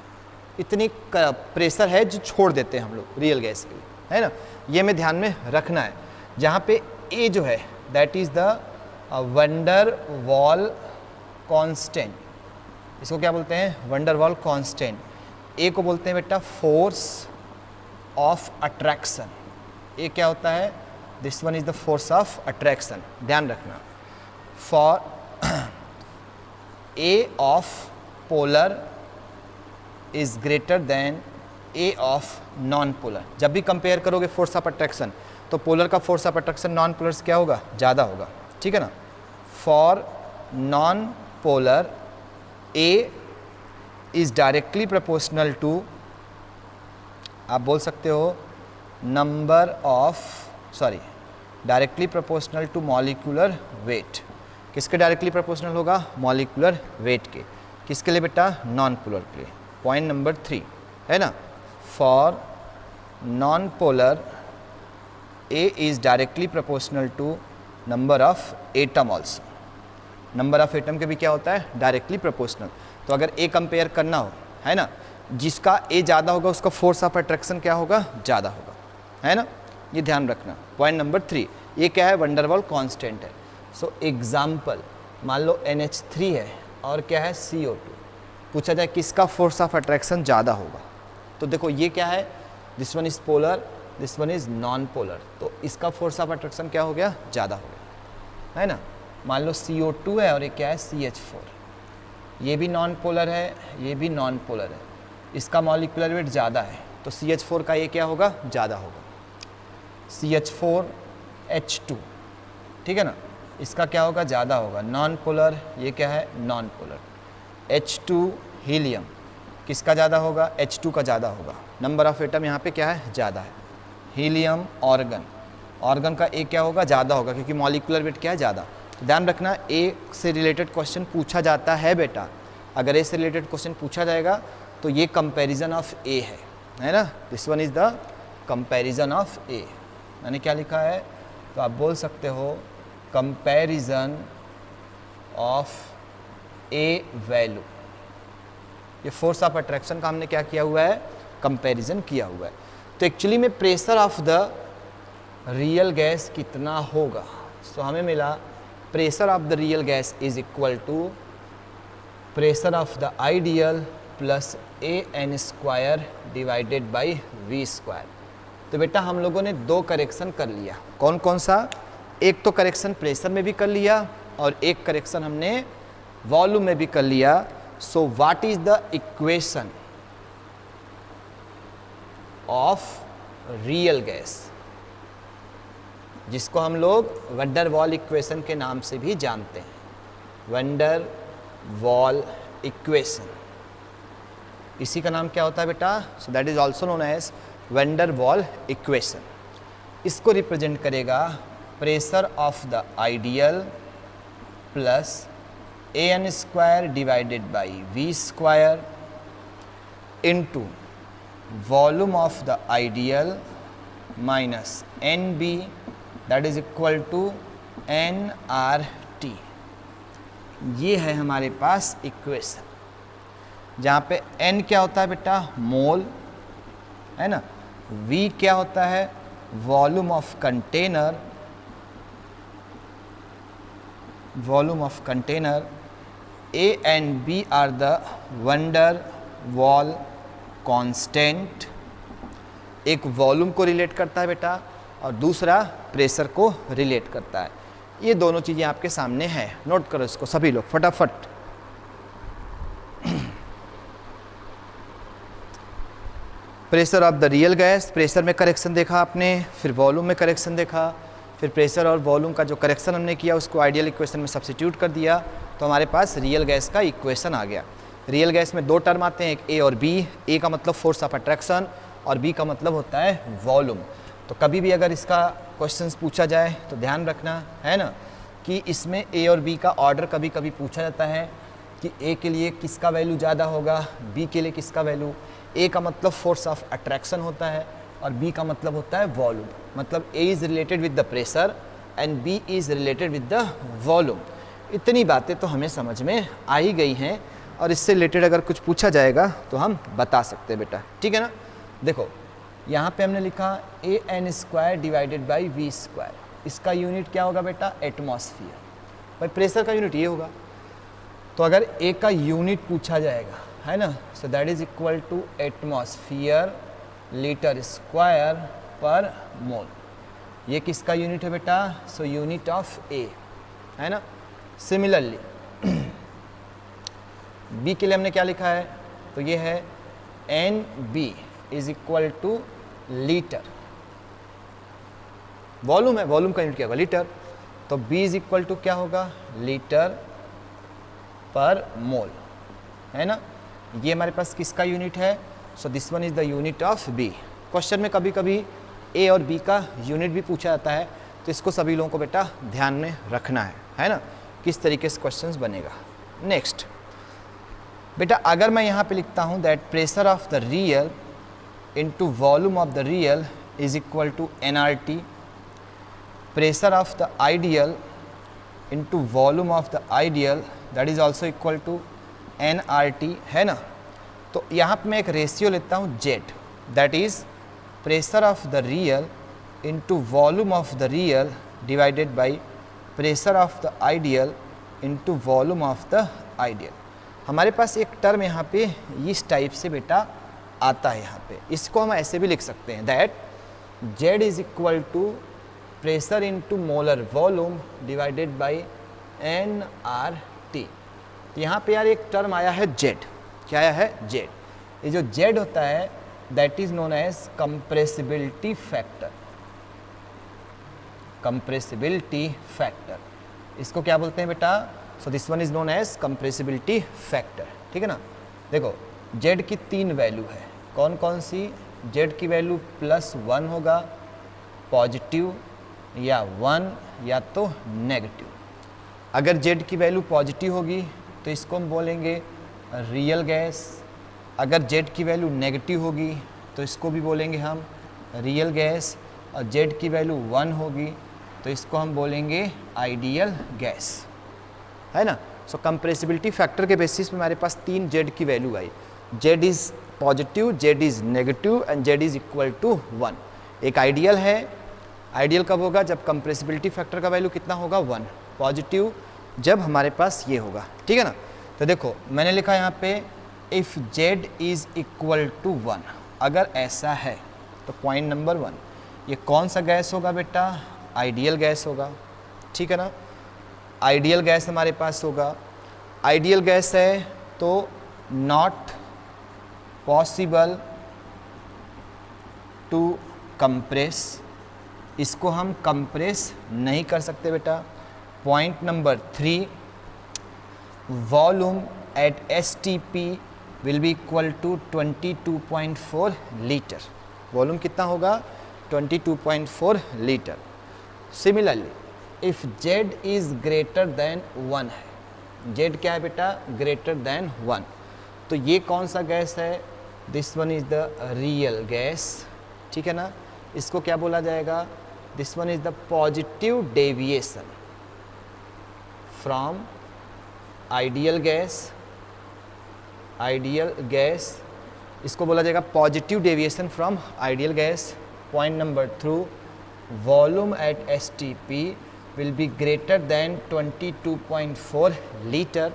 इतनी pressure है जो छोड़ देते हैं हम लोग रियल गैस के लिए, है ना। ये में ध्यान में रखना है। जहाँ पे A जो है that is the van der Waals constant. इसको क्या बोलते हैं, वंडर वॉल कांस्टेंट। A को बोलते हैं बेटा फोर्स ऑफ अट्रैक्शन। A क्या होता है, this one is the force of attraction, ध्यान रखना। For A of polar is greater than A of non polar. जब भी कंपेयर करोगे फोर्स ऑफ अट्रैक्शन, तो पोलर का force of attraction non polar से क्या होगा, ज़्यादा होगा, ठीक है ना। For non polar A is directly proportional to, आप बोल सकते हो number of, sorry directly proportional to molecular weight. किसके डायरेक्टली प्रोपोर्शनल होगा, मॉलिक्यूलर वेट के। किसके लिए बेटा, नॉन पोलर के लिए। पॉइंट नंबर 3 है ना, for non polar A is directly proportional to number of atom also. Number of atom के भी क्या होता है, डायरेक्टली प्रोपोर्शनल। तो अगर A कंपेयर करना हो, है ना, जिसका A ज़्यादा होगा उसका फोर्स ऑफ अट्रैक्शन क्या होगा, ज़्यादा होगा, है ना। ये ध्यान रखना। पॉइंट नंबर 3, ये क्या है, वंडरवॉल कांस्टेंट है। सो एग्जाम्पल, मान लो NH3 है और क्या है CO2। पूछा जाए किसका फोर्स ऑफ अट्रैक्शन ज़्यादा होगा, तो देखो ये क्या है, this one is polar, this one is non polar, तो इसका फोर्स ऑफ अट्रैक्शन क्या हो गया, ज़्यादा हो गया, है ना। मान लो CO2 है और ये क्या है CH4, ये भी नॉन पोलर है, ये भी नॉन पोलर है, इसका मॉलिक्यूलर वेट ज़्यादा है तो CH4 का ये क्या होगा, ज़्यादा होगा, CH4H2, ठीक है ना, इसका क्या होगा, ज़्यादा होगा। नॉन पोलर, ये क्या है, नॉन पोलर। H2 हीलियम, किसका ज़्यादा होगा, H2 का ज़्यादा होगा, नंबर ऑफ एटम यहाँ पे क्या है, ज़्यादा है। हीलियम ऑर्गन, ऑर्गन का ए क्या होगा, ज़्यादा होगा क्योंकि मॉलिक्यूलर वेट क्या है, ज़्यादा। ध्यान रखना ए से रिलेटेड क्वेश्चन पूछा जाता है बेटा, अगर ए से रिलेटेड क्वेश्चन पूछा जाएगा तो ये कंपैरिजन ऑफ ए है ना, this one is the comparison of A. मैंने क्या लिखा है, तो आप बोल सकते हो कंपैरिजन ऑफ ए वैल्यू। ये फोर्स ऑफ अट्रैक्शन का हमने क्या किया हुआ है, कंपैरिजन किया हुआ है। तो एक्चुअली में pressure of the real gas कितना होगा, सो हमें मिला pressure of the real gas is equal to pressure of the ideal plus AN² divided by V²। तो बेटा हम लोगों ने दो करेक्शन कर लिया, कौन कौन सा, एक तो करेक्शन प्रेशर में भी कर लिया और एक करेक्शन हमने वॉल्यूम में भी कर लिया। So what is the equation of real gas, जिसको हम लोग वंडर वॉल इक्वेशन के नाम से भी जानते हैं, वंडर वॉल इक्वेशन, इसी का नाम क्या होता है बेटा, so that is also known as van der Waals equation. इसको रिप्रेजेंट करेगा pressure of the ideal plus AN² divided by V² into volume of the ideal minus NB that is equal to nRT। ये है हमारे पास equation, जहाँ पे N क्या होता है बेटा, मोल है ना, V क्या होता है, volume of container, volume of container, A and B are the van der Waals constant. एक वॉल्यूम को रिलेट करता है बेटा और दूसरा प्रेशर को रिलेट करता है। ये दोनों चीज़ें आपके सामने हैं, नोट करो इसको सभी लोग फटाफट। Pressure of the real gas, pressure में करेक्शन देखा आपने, फिर वॉल्यूम में करेक्शन देखा, फिर प्रेशर और वॉल्यूम का जो करेक्शन हमने किया उसको आइडियल इक्वेशन में सब्स्टिट्यूट कर दिया, तो हमारे पास रियल गैस का इक्वेशन आ गया। रियल गैस में दो टर्म आते हैं, एक ए और बी। ए का मतलब फोर्स ऑफ अट्रैक्शन और बी का मतलब होता है वॉल्यूम। तो कभी भी अगर इसका क्वेश्चंस पूछा जाए तो ध्यान रखना है ना कि इसमें ए और बी का ऑर्डर कभी कभी पूछा जाता है कि ए के लिए किसका वैल्यू ज़्यादा होगा, बी के लिए किसका वैल्यू। ए का मतलब फोर्स ऑफ अट्रैक्शन होता है और बी का मतलब होता है वॉल्यूम, मतलब A is related with the pressure and B is related with the volume. इतनी बातें तो हमें समझ में आ ही गई हैं और इससे रिलेटेड अगर कुछ पूछा जाएगा तो हम बता सकते हैं बेटा, ठीक है ना। देखो यहाँ पे हमने लिखा AN² डिवाइडेड बाई V², इसका यूनिट क्या होगा बेटा, एटमॉस्फेयर। भाई प्रेशर का यूनिट ये होगा, तो अगर ए का यूनिट पूछा जाएगा है ना, so that is equal to atmosphere litre square per mole. ये किसका यूनिट है बेटा, सो यूनिट ऑफ ए है ना। सिमिलरली बी के लिए हमने क्या लिखा है, तो ये है NB is equal two litre, volume है, वॉल्यूम का यूनिट क्या होगा, लीटर, तो B इज इक्वल टू क्या होगा, लीटर पर मोल है ना। ये हमारे पास किसका यूनिट है, so this one is the unit of B। Question में कभी कभी A और B का यूनिट भी पूछा जाता है, तो इसको सभी लोगों को बेटा ध्यान में रखना है ना, किस तरीके से क्वेश्चंस बनेगा। नेक्स्ट बेटा अगर मैं यहाँ पे लिखता हूँ that pressure of the real into volume of the real is equal to nRT, pressure of the ideal into volume of the ideal that is also equal to nRT है ना। तो यहाँ पे मैं एक रेशियो लेता हूँ Z, that is pressure of the real into volume of the real divided by pressure of the ideal into volume of the ideal. हमारे पास एक टर्म यहाँ पे इस टाइप से बेटा आता है, यहाँ पे इसको हम ऐसे भी लिख सकते हैं that Z is equal to pressure into molar volume divided by nRT। तो यहाँ पे यार एक टर्म आया है जेड, क्या आया है जेड। ये जो जेड होता है that is known as compressibility factor, compressibility factor, इसको क्या बोलते हैं बेटा? So this one is known as compressibility factor, ठीक है ना। देखो जेड की 3 वैल्यू है, कौन कौन सी? जेड की वैल्यू +1 होगा, पॉजिटिव, या 1 या तो नेगेटिव। अगर जेड की वैल्यू पॉजिटिव होगी तो इसको हम बोलेंगे रियल गैस, अगर जेड की वैल्यू नेगेटिव होगी तो इसको भी बोलेंगे हम रियल गैस, और जेड की वैल्यू 1 होगी तो इसको हम बोलेंगे आइडियल गैस, है ना। सो कंप्रेसिबिलिटी फैक्टर के बेसिस पे हमारे पास 3 जेड की वैल्यू आई, Z is positive, Z is negative and Z is equal to 1। एक आइडियल है, आइडियल कब होगा? जब कंप्रेसिबिलिटी फैक्टर का वैल्यू कितना होगा? 1। पॉजिटिव जब हमारे पास ये होगा, ठीक है ना। तो देखो मैंने लिखा यहाँ पे if Z is equal to 1, अगर ऐसा है तो पॉइंट नंबर 1, ये कौन सा गैस होगा बेटा? आइडियल गैस होगा, ठीक है ना। आइडियल गैस हमारे पास होगा, आइडियल गैस है तो नॉट पॉसिबल टू कंप्रेस, इसको हम कंप्रेस नहीं कर सकते बेटा। Point number 3, volume at STP will be equal to 22.4 litre, volume कितना होगा? 22.4 litre. Similarly if Z is greater than 1 है, जेड क्या है बेटा? ग्रेटर देन 1, तो ये कौन सा गैस है? This one is the real gas, ठीक है ना। इसको क्या बोला जाएगा? This one is the positive deviation from ideal gas, ideal gas, इसको बोला जाएगा positive deviation from ideal gas. Point number 2, volume at STP will be greater then 22.4 litre,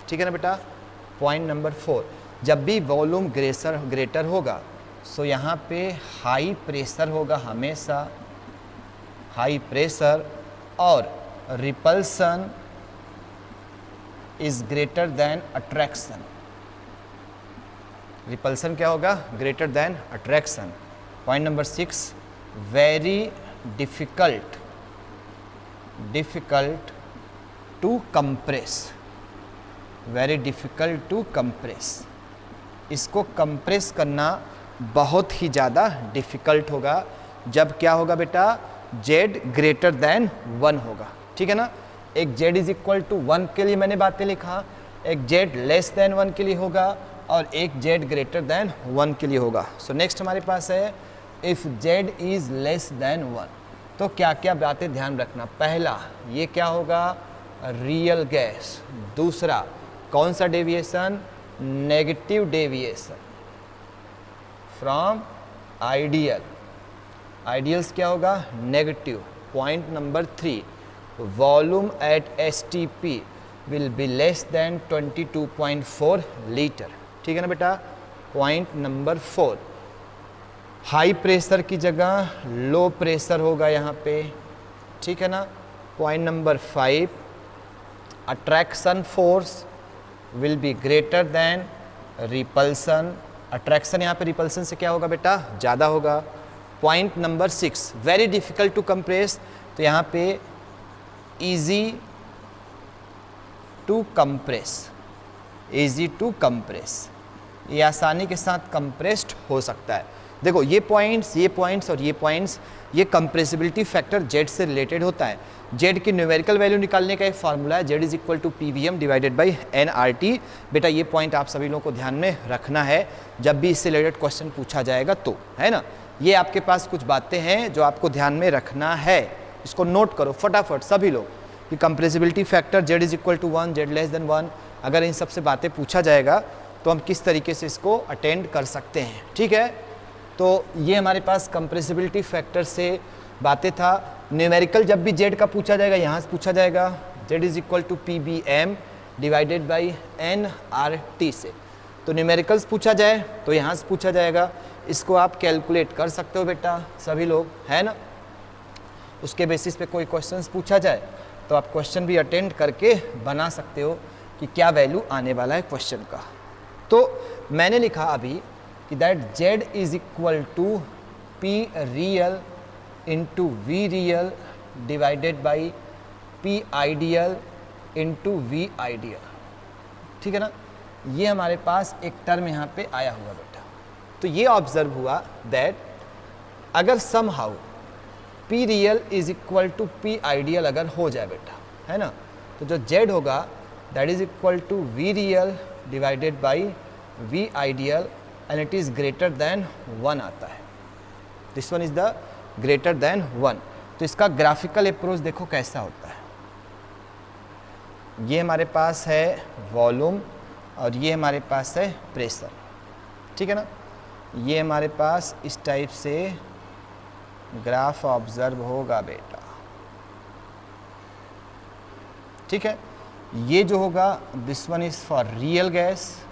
ठीक है ना बेटा। पॉइंट नंबर 4, जब भी वॉल्यूम ग्रेटर होगा सो यहाँ पे हाई प्रेशर होगा, हमेशा हाई प्रेशर, और repulsion is greater than attraction, repulsion क्या होगा? Greater than attraction. Point number 6, very difficult to compress, very difficult to compress, इसको कंप्रेस करना बहुत ही ज़्यादा डिफ़िकल्ट होगा जब क्या होगा बेटा? जेड ग्रेटर देन 1 होगा, ठीक है ना। एक जेड इज इक्वल टू 1 के लिए मैंने बातें लिखा, एक जेड लेस देन 1 के लिए होगा, और एक जेड ग्रेटर देन 1 के लिए होगा। सो नेक्स्ट हमारे पास है if Z is less than 1, तो क्या क्या बातें ध्यान रखना? पहला, ये क्या होगा? Real gas. दूसरा, कौन सा deviation? Negative deviation from ideal, ideals क्या होगा? Negative. Point number 3, volume at STP will be less than 22.4 litre, ठीक है ना बेटा। पॉइंट नंबर 4, हाई प्रेशर की जगह लो प्रेशर होगा यहाँ पे, ठीक है ना। Point number 5, attraction force will be greater than repulsion, attraction यहाँ पे रिपल्सन से क्या होगा बेटा? ज़्यादा होगा। Point number 6, very difficult to compress, तो यहाँ पे easy to compress, easy to compress, ये आसानी के साथ कंप्रेस्ड हो सकता है। देखो ये पॉइंट्स और ये पॉइंट्स, ये कंप्रेसिबिलिटी फैक्टर जेड से रिलेटेड होता है। जेड की न्यूमेरिकल वैल्यू निकालने का एक फार्मूला है, Z is equal to PVM divided by NRT। बेटा ये पॉइंट आप सभी लोगों को ध्यान में रखना है जब भी इससे रिलेटेड क्वेश्चन पूछा जाएगा तो, है ना। ये आपके पास कुछ बातें हैं जो आपको ध्यान में रखना है, इसको नोट करो फटाफट सभी लोग कि compressibility factor Z is equal to 1, Z less than 1, अगर इन सबसे बातें पूछा जाएगा तो हम किस तरीके से इसको अटेंड कर सकते हैं, ठीक है। तो ये हमारे पास कंप्रेसिबिलिटी फैक्टर से बातें था। न्यूमेरिकल जब भी जेड का पूछा जाएगा यहाँ से पूछा जाएगा, Z is equal to PVM divided by NRT से। तो न्यूमेरिकल्स पूछा जाए तो यहाँ से पूछा जाएगा, इसको आप कैलकुलेट कर सकते हो बेटा सभी लोग, है ना। उसके बेसिस पे कोई क्वेश्चंस पूछा जाए तो आप क्वेश्चन भी अटेंड करके बना सकते हो कि क्या वैल्यू आने वाला है क्वेश्चन का। तो मैंने लिखा अभी कि that z is equal to p real into v real divided by p ideal into v ideal, ठीक है ना। ये हमारे पास एक टर्म यहाँ पे आया हुआ बेटा। तो ये ऑब्जर्व हुआ दैट अगर somehow p real is equal to p ideal अगर हो जाए बेटा, है ना, तो जो z होगा that is equal to v real divided by v ideal and it is greater than 1 आता है। This one is the greater than 1। तो इसका ग्राफिकल अप्रोच देखो कैसा होता है। ये हमारे पास है वॉल्यूम और ये हमारे पास है प्रेशर, ठीक है ना। ये हमारे पास इस टाइप से ग्राफ ऑब्जर्व होगा बेटा, ठीक है। ये जो होगा this one is for real gas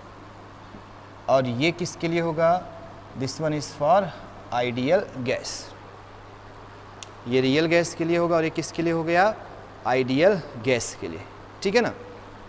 और ये किसके लिए होगा, this one is for ideal gas. ये रियल गैस के लिए होगा और ये किसके लिए हो गया, आइडियल गैस के लिए, ठीक है ना।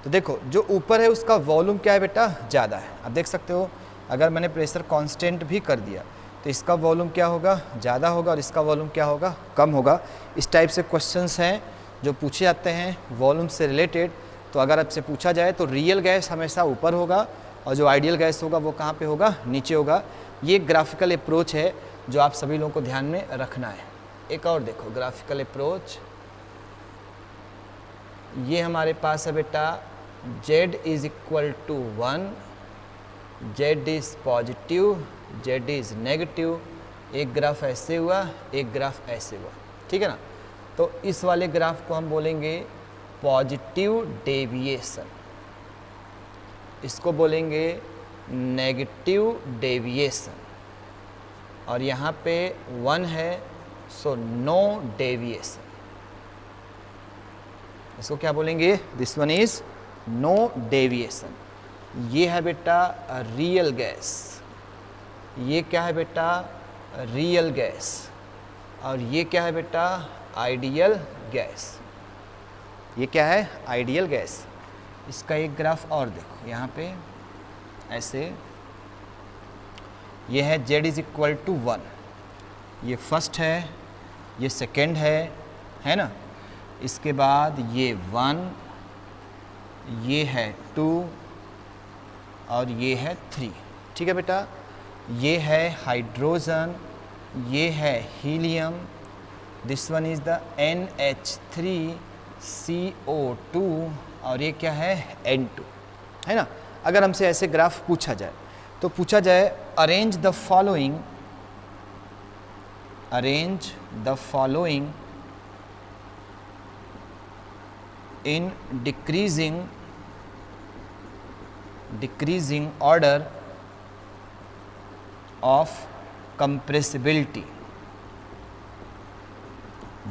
तो देखो जो ऊपर है उसका वॉल्यूम क्या है बेटा, ज़्यादा है। आप देख सकते हो अगर मैंने प्रेशर कांस्टेंट भी कर दिया तो इसका वॉल्यूम क्या होगा, ज़्यादा होगा और इसका वॉल्यूम क्या होगा, कम होगा। इस टाइप से क्वेश्चंस हैं जो पूछे जाते हैं वॉल्यूम से रिलेटेड। तो अगर आपसे पूछा जाए तो रियल गैस हमेशा ऊपर होगा और जो आइडियल गैस होगा वो कहाँ पे होगा, नीचे होगा। ये ग्राफिकल अप्रोच है जो आप सभी लोगों को ध्यान में रखना है। एक और देखो ग्राफिकल अप्रोच, ये हमारे पास है बेटा z is equal to 1, z is positive, z is negative. एक ग्राफ ऐसे हुआ, एक ग्राफ ऐसे हुआ, ठीक है ना। तो इस वाले ग्राफ को हम बोलेंगे पॉजिटिव डेविएशन, इसको बोलेंगे नेगेटिव डेविएशन, और यहाँ पे 1 है सो नो डेविएशन। इसको क्या बोलेंगे, this one is no deviation. ये है बेटा रियल गैस, ये क्या है बेटा, रियल गैस, और ये क्या है बेटा, आइडियल गैस। ये क्या है, आइडियल गैस। इसका एक ग्राफ और देखो यहाँ पे ऐसे, ये है z इज इक्वल टू 1, ये फर्स्ट है, ये सेकेंड है ना। इसके बाद ये 1, ये है 2 और ये है 3, ठीक है बेटा। ये है हाइड्रोजन, ये है helium, this one is the NH3CO2 और ये क्या है, N2, है ना। अगर हमसे ऐसे ग्राफ पूछा जाए तो पूछा जाए arrange the following in decreasing order of compressibility,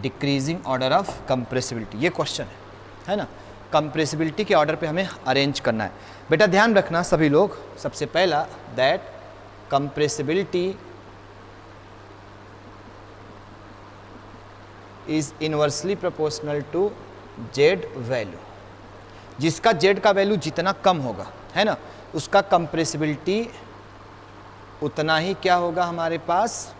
decreasing order of compressibility, ये क्वेश्चन है ना। कंप्रेसिबिलिटी के ऑर्डर पे हमें अरेंज करना है बेटा। ध्यान रखना सभी लोग, सबसे पहला that compressibility is inversely proportional to Z value. जिसका जेड का वैल्यू जितना कम होगा, है ना, उसका कंप्रेसिबिलिटी उतना ही क्या होगा हमारे पास,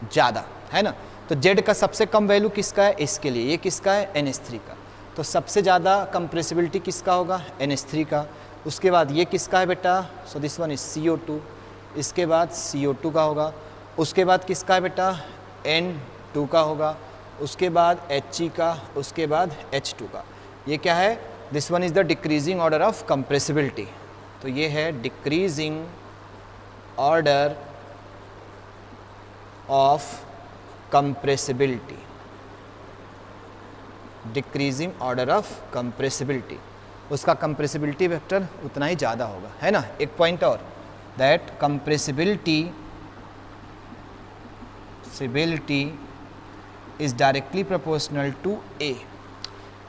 ज़्यादा, है ना। तो जेड का सबसे कम वैल्यू किसका है, इसके लिए, ये किसका है, NH3 का। तो सबसे ज़्यादा कंप्रेसिबिलिटी किसका होगा, NH3 का। उसके बाद ये किसका है बेटा, so this one is CO2, इसके बाद CO2 का होगा। उसके बाद किसका है बेटा, N2 का होगा। उसके बाद He का, उसके बाद H2 का। ये क्या है, this one is the decreasing order of compressibility. तो ये है decreasing order of compressibility, decreasing order of compressibility. उसका कंप्रेसिबिलिटी वेक्टर उतना ही ज़्यादा होगा, है ना। एक पॉइंट और, that compressibility is directly proportional to A.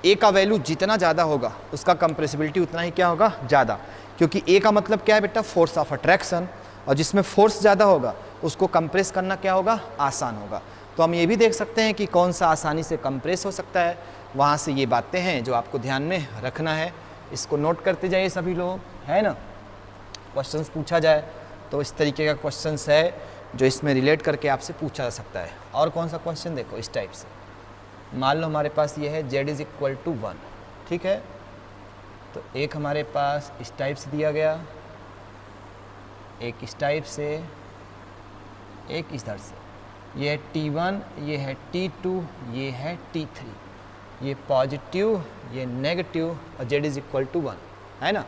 A का वैल्यू जितना ज़्यादा होगा उसका कंप्रेसिबिलिटी उतना ही क्या होगा, ज़्यादा। क्योंकि ए का मतलब क्या है बेटा, फोर्स ऑफ अट्रैक्शन, और जिसमें फोर्स ज़्यादा होगा उसको कंप्रेस करना क्या होगा, आसान होगा। तो हम ये भी देख सकते हैं कि कौन सा आसानी से कंप्रेस हो सकता है। वहाँ से ये बातें हैं जो आपको ध्यान में रखना है, इसको नोट करते जाइए सभी लोग, है ना। क्वेश्चंस पूछा जाए तो इस तरीके का क्वेश्चंस है जो इसमें रिलेट करके आपसे पूछा जा सकता है। और कौन सा क्वेश्चन देखो इस टाइप से, मान लो हमारे पास ये है z इज इक्वल टू 1, ठीक है। तो एक हमारे पास इस टाइप से दिया गया, एक इस टाइप से, एक इधर से, ये है T1, ये है T2, ये है T3, ये पॉजिटिव, ये नेगेटिव और z इज इक्वल टू 1, है ना।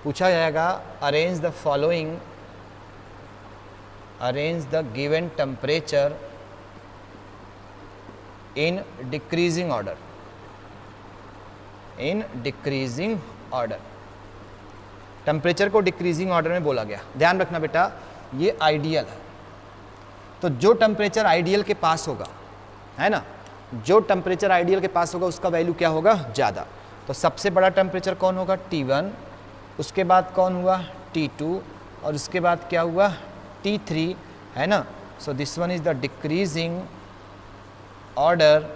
पूछा जाएगा arrange the following, arrange the given temperature in decreasing order, in decreasing order. Temperature को डिक्रीजिंग ऑर्डर में बोला गया। ध्यान रखना बेटा, ये आइडियल है, तो जो टेम्परेचर आइडियल के पास होगा, है ना, जो टेम्परेचर आइडियल के पास होगा उसका वैल्यू क्या होगा, ज़्यादा। तो सबसे बड़ा टेम्परेचर कौन होगा, T1, उसके बाद कौन हुआ, T2, और उसके बाद क्या हुआ, T3, है ना। सो this one is the decreasing order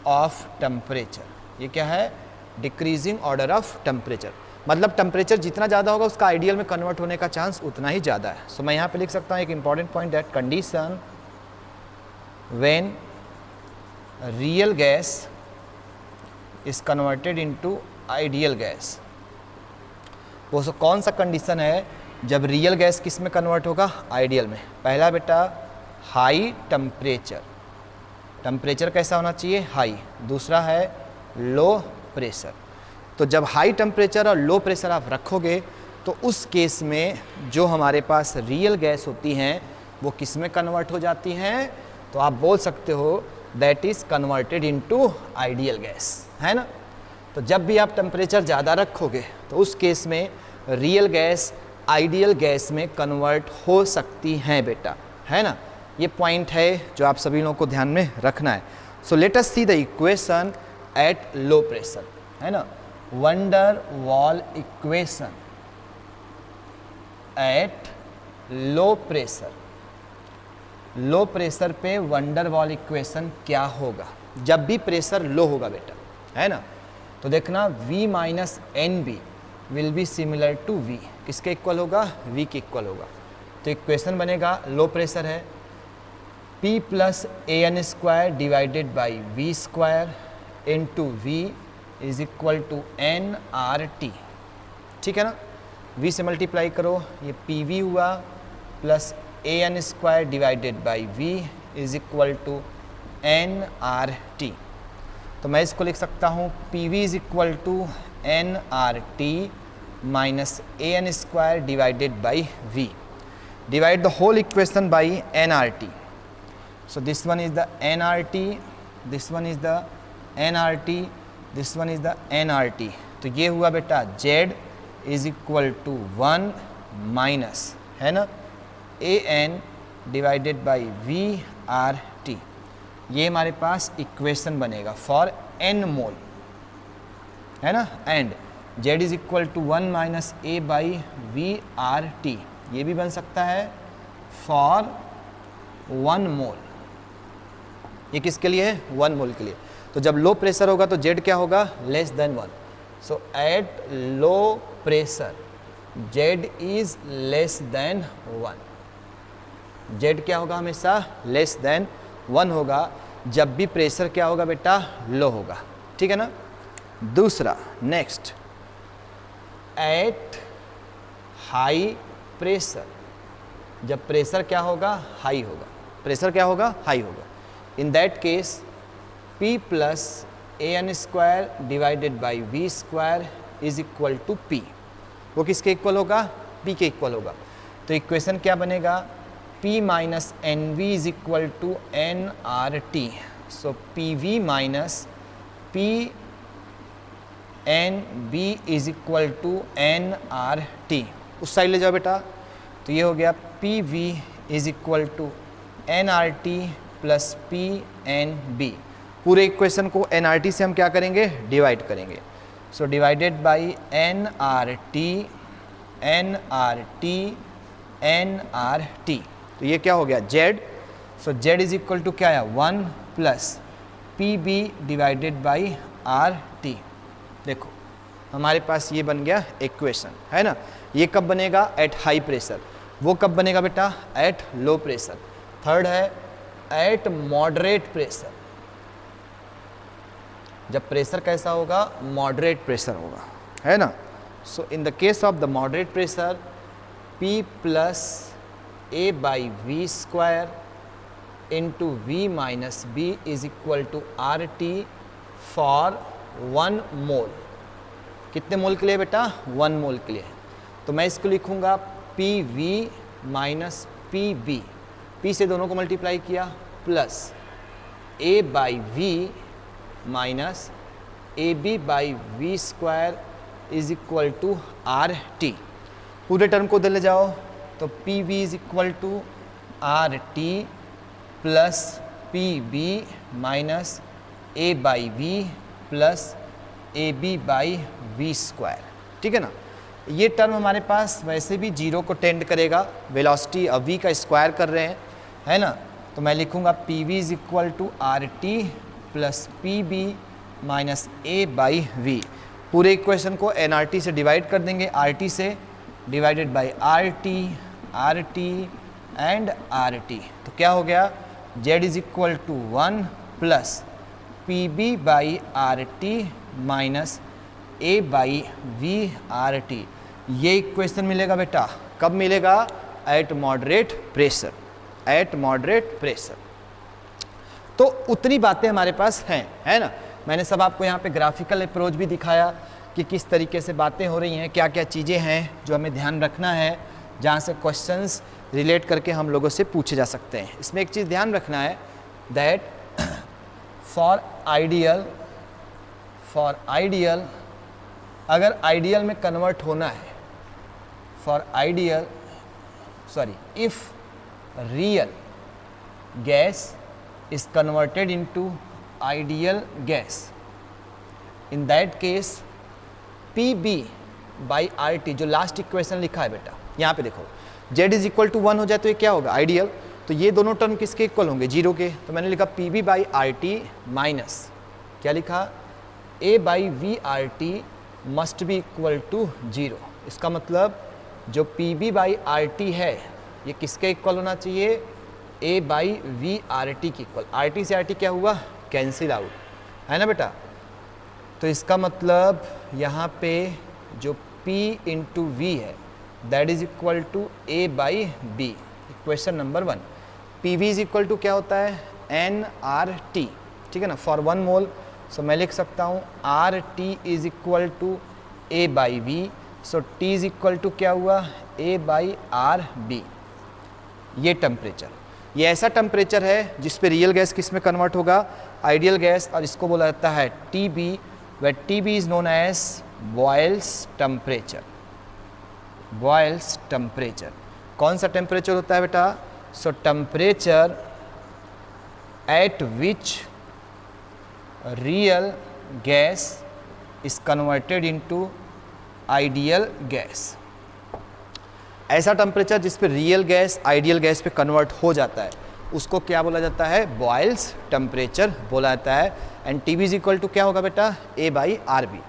of temperature. ये क्या है, डिक्रीजिंग ऑर्डर ऑफ टेम्परेचर, मतलब टेम्परेचर जितना ज़्यादा होगा उसका आइडियल में कन्वर्ट होने का चांस उतना ही ज़्यादा है। सो मैं यहाँ पे लिख सकता हूँ एक important point, that condition when real gas is converted into ideal gas. वो सो कौन सा कंडीशन है जब रियल गैस किस में कन्वर्ट होगा, आइडियल में। पहला बेटा हाई टेम्परेचर, टेम्परेचर कैसा होना चाहिए, हाई। दूसरा है लो प्रेशर। तो जब हाई टेम्परेचर और लो प्रेशर आप रखोगे तो उस केस में जो हमारे पास रियल गैस होती हैं वो किस में कन्वर्ट हो जाती हैं, तो आप बोल सकते हो that is converted into ideal gas, है ना। तो जब भी आप टेम्परेचर ज़्यादा रखोगे तो उस केस में रियल गैस आइडियल गैस में कन्वर्ट हो सकती हैं बेटा, है ना। ये पॉइंट है जो आप सभी लोगों को ध्यान में रखना है। So let us see the equation eight low pressure, है ना। Wonder Waals equation eight low pressure, low pressure पे वंडर वॉल इक्वेशन क्या होगा जब भी प्रेशर लो होगा बेटा, है ना। तो देखना V minus N B will be similar to V, किसके इक्वल होगा, V के इक्वल होगा। तो इक्वेशन बनेगा, लो प्रेशर है, P plus AN square divided by V square into V is equal to NRT, ठीक है ना। V से मल्टीप्लाई करो, ये PV हुआ, plus AN square divided by V is equal to NRT। तो मैं इसको लिख सकता हूँ PV is equal to NRT minus AN square divided by V। Divide the whole equation by NRT। So this one is the NRT, this one is the NRT, this one is the NRT। तो ये हुआ बेटा Z is equal to 1 minus, है ना, AN divided by VRT। ये हमारे पास equation बनेगा फॉर N मोल, है ना। And Z is equal to 1 minus A by VRT, ये भी बन सकता है फॉर 1 मोल। ये किसके लिए है, 1 मोल के लिए। तो जब लो प्रेशर होगा तो Z क्या होगा, less than 1। So eight low pressure Z is less than 1। Z क्या होगा, हमेशा लेस देन 1 होगा जब भी प्रेशर क्या होगा बेटा, लो होगा, ठीक है ना। दूसरा नेक्स्ट, एट हाई प्रेशर, जब प्रेशर क्या होगा, हाई होगा, प्रेशर क्या होगा, हाई होगा। In that case P plus AN square divided by V square is equal to P। वो किसके इक्वल होगा, P के इक्वल होगा। तो इक्वेशन क्या बनेगा, P minus NV is equal to NRT। So PV minus PNB is equal to NRT। उस side ले जाओ बेटा, तो ये हो गया PV is equal to NRT plus PNB। पूरे इक्वेशन को NRT से हम क्या करेंगे, डिवाइड करेंगे। So divided by NRT, NRT, NRT। तो ये क्या हो गया, Z। So Z is equal to क्या है, 1 plus P B divided by R T. देखो हमारे पास ये बन गया इक्वेशन, है ना। ये कब बनेगा? At high pressure. वो कब बनेगा बेटा? At low pressure. थर्ड है एट मॉडरेट प्रेशर। जब प्रेशर कैसा होगा? मॉडरेट प्रेशर होगा, है ना। So in the case of the moderate pressure P plus A by V square into V minus B is equal to R T for 1 mole. कितने mole के लिए बेटा? 1 मोल के लिए। तो मैं इसको लिखूंगा P V minus P B, P से दोनों को मल्टीप्लाई किया, plus A by V minus A B by V square is equal to R T. पूरे टर्म को उधर ले जाओ तो P V is equal to R T plus P B minus A by V plus A B by V square. ठीक है ना। ये टर्म हमारे पास वैसे भी जीरो को टेंड करेगा, वेलोसिटी अब वी का स्क्वायर कर रहे हैं, है ना। तो मैं लिखूंगा P V is equal to R T plus P B minus A by V. पूरे इक्वेशन को एन आर टी से डिवाइड कर देंगे, आर टी से divided by R T and R T. तो क्या हो गया? Z is equal to 1 plus P B by R T minus A by V R T. ये इक्वेशन मिलेगा बेटा, कब मिलेगा? At moderate pressure, at moderate pressure. तो उतनी बातें हमारे पास हैं, है ना। मैंने सब आपको यहाँ पे ग्राफिकल अप्रोच भी दिखाया कि किस तरीके से बातें हो रही हैं, क्या क्या चीज़ें हैं जो हमें ध्यान रखना है, जहाँ से क्वेश्चंस रिलेट करके हम लोगों से पूछे जा सकते हैं। इसमें एक चीज़ ध्यान रखना है दैट फॉर आइडियल अगर आइडियल में कन्वर्ट होना है, if real gas is converted into ideal gas, in that case Pb by RT, जो लास्ट इक्वेशन लिखा है बेटा यहाँ पे देखो, Z इज इक्वल टू 1 हो जाए तो ये क्या होगा? आइडियल। तो ये दोनों टर्म किसके इक्वल होंगे? जीरो के। तो मैंने लिखा Pb बाई RT माइनस क्या लिखा? A by V R T must be equal to 0। इसका मतलब जो Pb बाई RT है ये किसके इक्वल होना चाहिए? A by V R T की इक्वल। आर टी से आर टी क्या हुआ? कैंसिल आउट, है ना बेटा। तो इसका मतलब यहाँ पे जो P इंटू वी है that is equal to A by B. Equation number 1। P V is equal to क्या होता है? एन आर टी, ठीक है ना, फॉर 1 मोल। सो मैं लिख सकता हूँ R T is equal to A by V. So T is equal to क्या हुआ? A by R B. ये टेम्परेचर, ये ऐसा टेम्परेचर है जिस पे रियल गैस किस में कन्वर्ट होगा? Ideal gas. और इसको बोला जाता है TB, where TB is known as Boyle's temperature. Boyle's temperature कौन सा टेम्परेचर होता है बेटा? So temperature at which real gas is converted into ideal gas. ऐसा टेम्परेचर जिस पे रियल गैस आइडियल गैस पे कन्वर्ट हो जाता है उसको क्या बोला जाता है? बॉयल्स टेम्परेचर बोला जाता है। And T B is equal to क्या होगा बेटा? A by R B.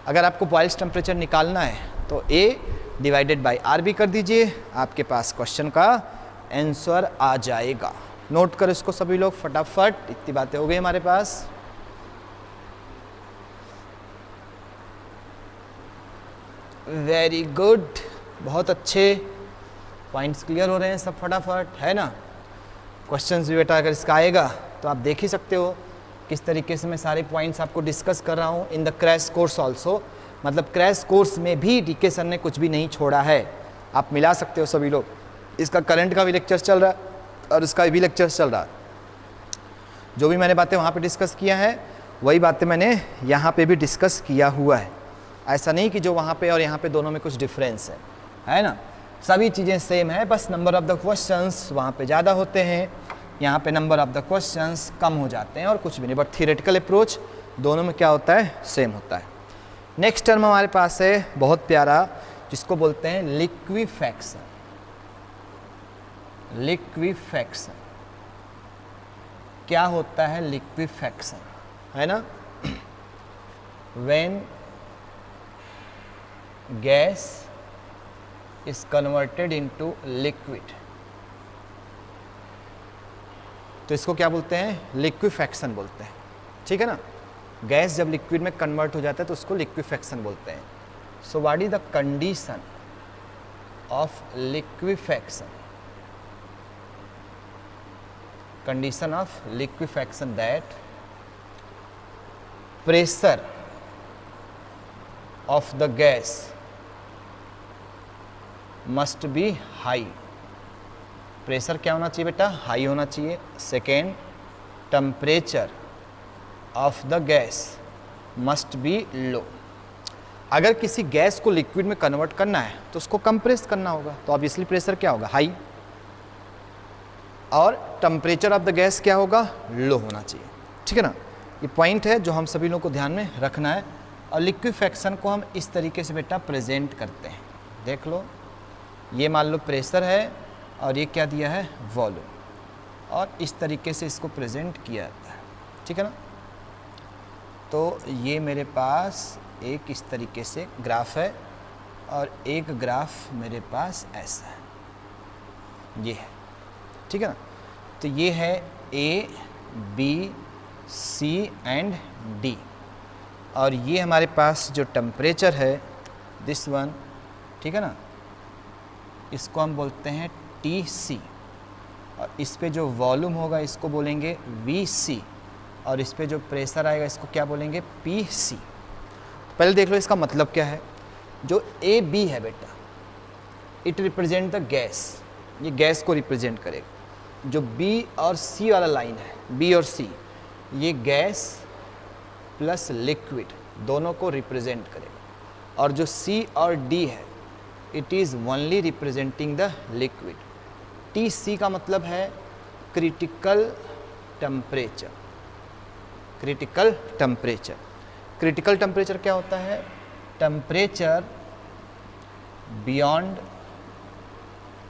अगर आपको बॉयल्स टेम्परेचर निकालना है तो A divided by R B कर दीजिए, आपके पास क्वेश्चन का आंसर आ जाएगा। नोट कर इसको सभी लोग फटाफट। इतनी बातें हो गई हमारे पास। वेरी गुड, बहुत अच्छे पॉइंट्स क्लियर हो रहे हैं सब फटाफट, है ना। क्वेश्चंस भी बेटा अगर इसका आएगा तो आप देख ही सकते हो किस तरीके से मैं सारे पॉइंट्स आपको डिस्कस कर रहा हूँ in the crash course also. मतलब क्रैश कोर्स में भी डीके सर ने कुछ भी नहीं छोड़ा है, आप मिला सकते हो सभी लोग। इसका करंट का भी लेक्चर चल रहा है और इसका भी लेक्चर चल रहा है। जो भी मैंने बातें वहाँ पे डिस्कस किया है वही बातें मैंने यहाँ पे भी डिस्कस किया हुआ है। ऐसा नहीं कि जो वहाँ पे और यहाँ पे दोनों में कुछ डिफरेंस है ना। सभी चीज़ें सेम है, बस नंबर ऑफ़ द क्वेश्चंस वहाँ पे ज़्यादा होते हैं, यहाँ पे नंबर ऑफ़ द क्वेश्चंस कम हो जाते हैं और कुछ भी नहीं। बट थियोरेटिकल अप्रोच दोनों में क्या होता है? सेम होता है। नेक्स्ट टर्म हमारे पास है बहुत प्यारा, जिसको बोलते हैं लिक्विफैक्शन। लिक्विफैक्शन क्या होता है लिक्विफैक्शन, है ना। When gas is converted into liquid, तो इसको क्या बोलते हैं, लिक्विफैक्शन बोलते हैं, ठीक है ना। गैस जब लिक्विड में कन्वर्ट हो जाता है तो उसको लिक्विफैक्शन बोलते हैं। So what is the condition of liquefaction, condition of liquefaction that pressure of the gas must be high, pressure क्या होना चाहिए बेटा, हाई होना चाहिए। Second, temperature of the gas must be low, अगर किसी गैस को लिक्विड में कन्वर्ट करना है तो उसको कंप्रेस करना होगा, तो ऑब्वियसली प्रेशर क्या होगा, हाई, और टेम्परेचर ऑफ द गैस क्या होगा, लो होना चाहिए, ठीक है ना। ये पॉइंट है जो हम सभी लोगों को ध्यान में रखना है। और लिक्विफैक्शन को हम इस तरीके से बेटा प्रेजेंट करते हैं, देख लो, ये मान लो प्रेशर है और ये क्या दिया है, वॉल्यूम, और इस तरीके से इसको प्रेजेंट किया जाता है, ठीक है ना। तो ये मेरे पास एक इस तरीके से ग्राफ है और एक ग्राफ मेरे पास ऐसा है, ये है, ठीक है ना। तो ये है A B C and D, और ये हमारे पास जो टेम्परेचर है दिस वन, ठीक है ना, इसको हम बोलते हैं टी सी, और इस पे जो वॉल्यूम होगा इसको बोलेंगे वी सी, और इस पे जो प्रेशर आएगा इसको क्या बोलेंगे, पी सी। पहले देख लो इसका मतलब क्या है। जो ए बी है बेटा, इट रिप्रेजेंट द गैस, ये गैस को रिप्रेजेंट करेगा। जो बी और सी वाला लाइन है, बी और सी, ये गैस प्लस लिक्विड दोनों को रिप्रेजेंट करेगा। और जो सी और डी है, it is only representing the liquid. T C का मतलब है critical temperature, critical temperature. Critical temperature क्या होता है, temperature beyond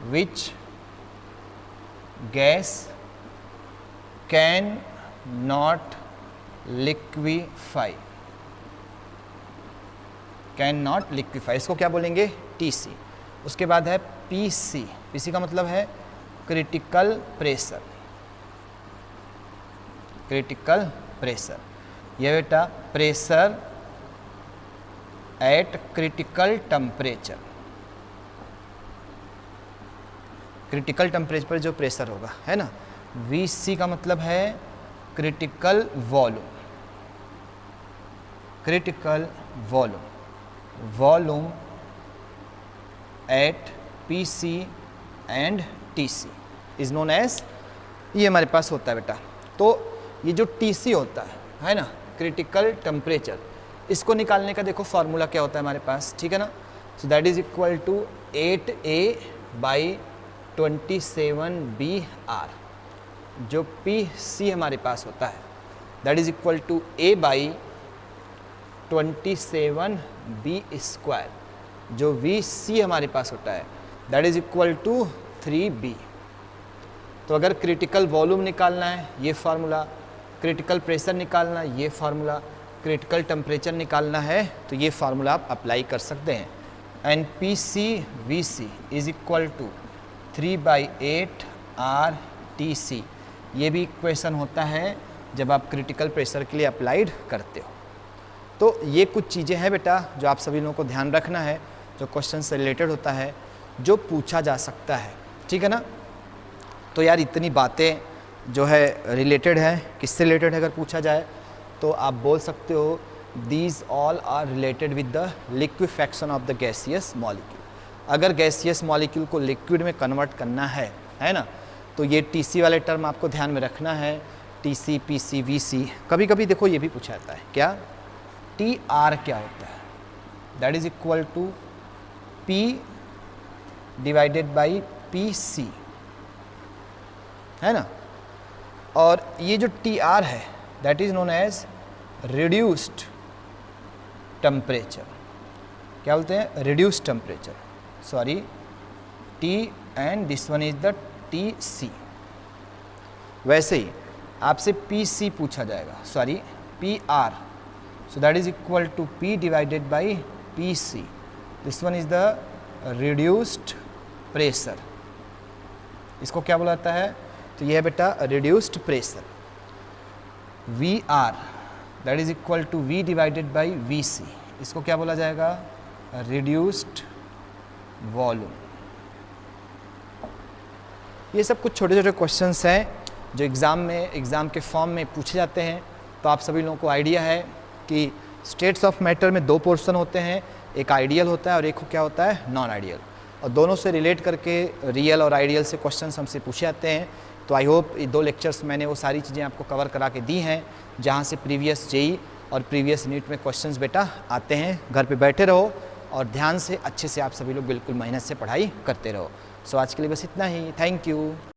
which gas can not liquefy, can not liquefy, इसको क्या बोलेंगे, टी सी। उसके बाद है पी सी, पी सी का मतलब है क्रिटिकल प्रेशर, क्रिटिकल प्रेशर। यह बेटा pressure at critical temperature, critical temperature पर जो प्रेशर होगा, है ना। वी सी का मतलब है critical volume, critical volume, volume at P C and T C is known as, ये हमारे पास होता है बेटा। तो ये जो टी सी होता है ना, क्रिटिकल टेम्परेचर, इसको निकालने का देखो फॉर्मूला क्या होता है हमारे पास, ठीक है ना। So that is equal to 8A/27BR। जो पी सी हमारे पास होता है that is equal to A/27B²। जो वी सी हमारे पास होता है that is equal to 3B। तो अगर क्रिटिकल वॉल्यूम निकालना है ये फार्मूला, क्रिटिकल प्रेशर निकालना है ये फार्मूला, क्रिटिकल टेम्परेचर निकालना है तो ये फार्मूला आप अप्लाई कर सकते हैं। And P C V C is equal to 3/8RTC। ये भी इक्वेशन होता है जब आप क्रिटिकल प्रेशर के लिए अप्लाइड करते हो। तो ये कुछ चीज़ें हैं बेटा जो आप सभी लोगों को ध्यान रखना है, जो क्वेश्चन से रिलेटेड होता है, जो पूछा जा सकता है, ठीक है ना। तो यार इतनी बातें जो है रिलेटेड है, किससे रिलेटेड है अगर पूछा जाए तो आप बोल सकते हो these all are related with the liquefaction of the gaseous molecule. अगर गैसियस मॉलिक्यूल को लिक्विड में कन्वर्ट करना है ना, तो ये टीसी वाले टर्म आपको ध्यान में रखना है, टीसी, पीसी, वीसी। कभी कभी देखो ये भी पूछा जाता है, क्या टी आर क्या होता है, that is equal to P divided by P C, है ना। और ये जो टी आर है that is known as reduced temperature. क्या बोलते हैं, reduced temperature, sorry, T and this one is the T C. वैसे ही आपसे पी सी पूछा जाएगा, sorry P R, so that is equal to P divided by P C. This one is the reduced pressure. इसको क्या बोला जाता है? तो यह है बेटा reduced pressure. V R that is equal to V divided by V C. इसको क्या बोला जाएगा? Reduced volume. ये सब कुछ छोटे छोटे क्वेश्चंस हैं जो एग्ज़ाम के फॉर्म में पूछे जाते हैं. तो आप सभी लोगों को आइडिया है कि स्टेट्स ऑफ मैटर में दो पोर्शन होते हैं, एक आइडियल होता है और एक क्या होता है? Non ideal. और दोनों से रिलेट करके रियल और आइडियल से क्वेश्चंस हमसे पूछे जाते हैं. तो आई होप ये 2 लेक्चर्स मैंने वो सारी चीज़ें आपको कवर करा के दी हैं जहाँ से प्रीवियस जेई और प्रीवियस नीट में क्वेश्चंस बेटा आते हैं. घर पे बैठे रहो और ध्यान से अच्छे से आप सभी लोग बिल्कुल मेहनत से पढ़ाई करते रहो. सो आज के लिए बस इतना ही. Thank you.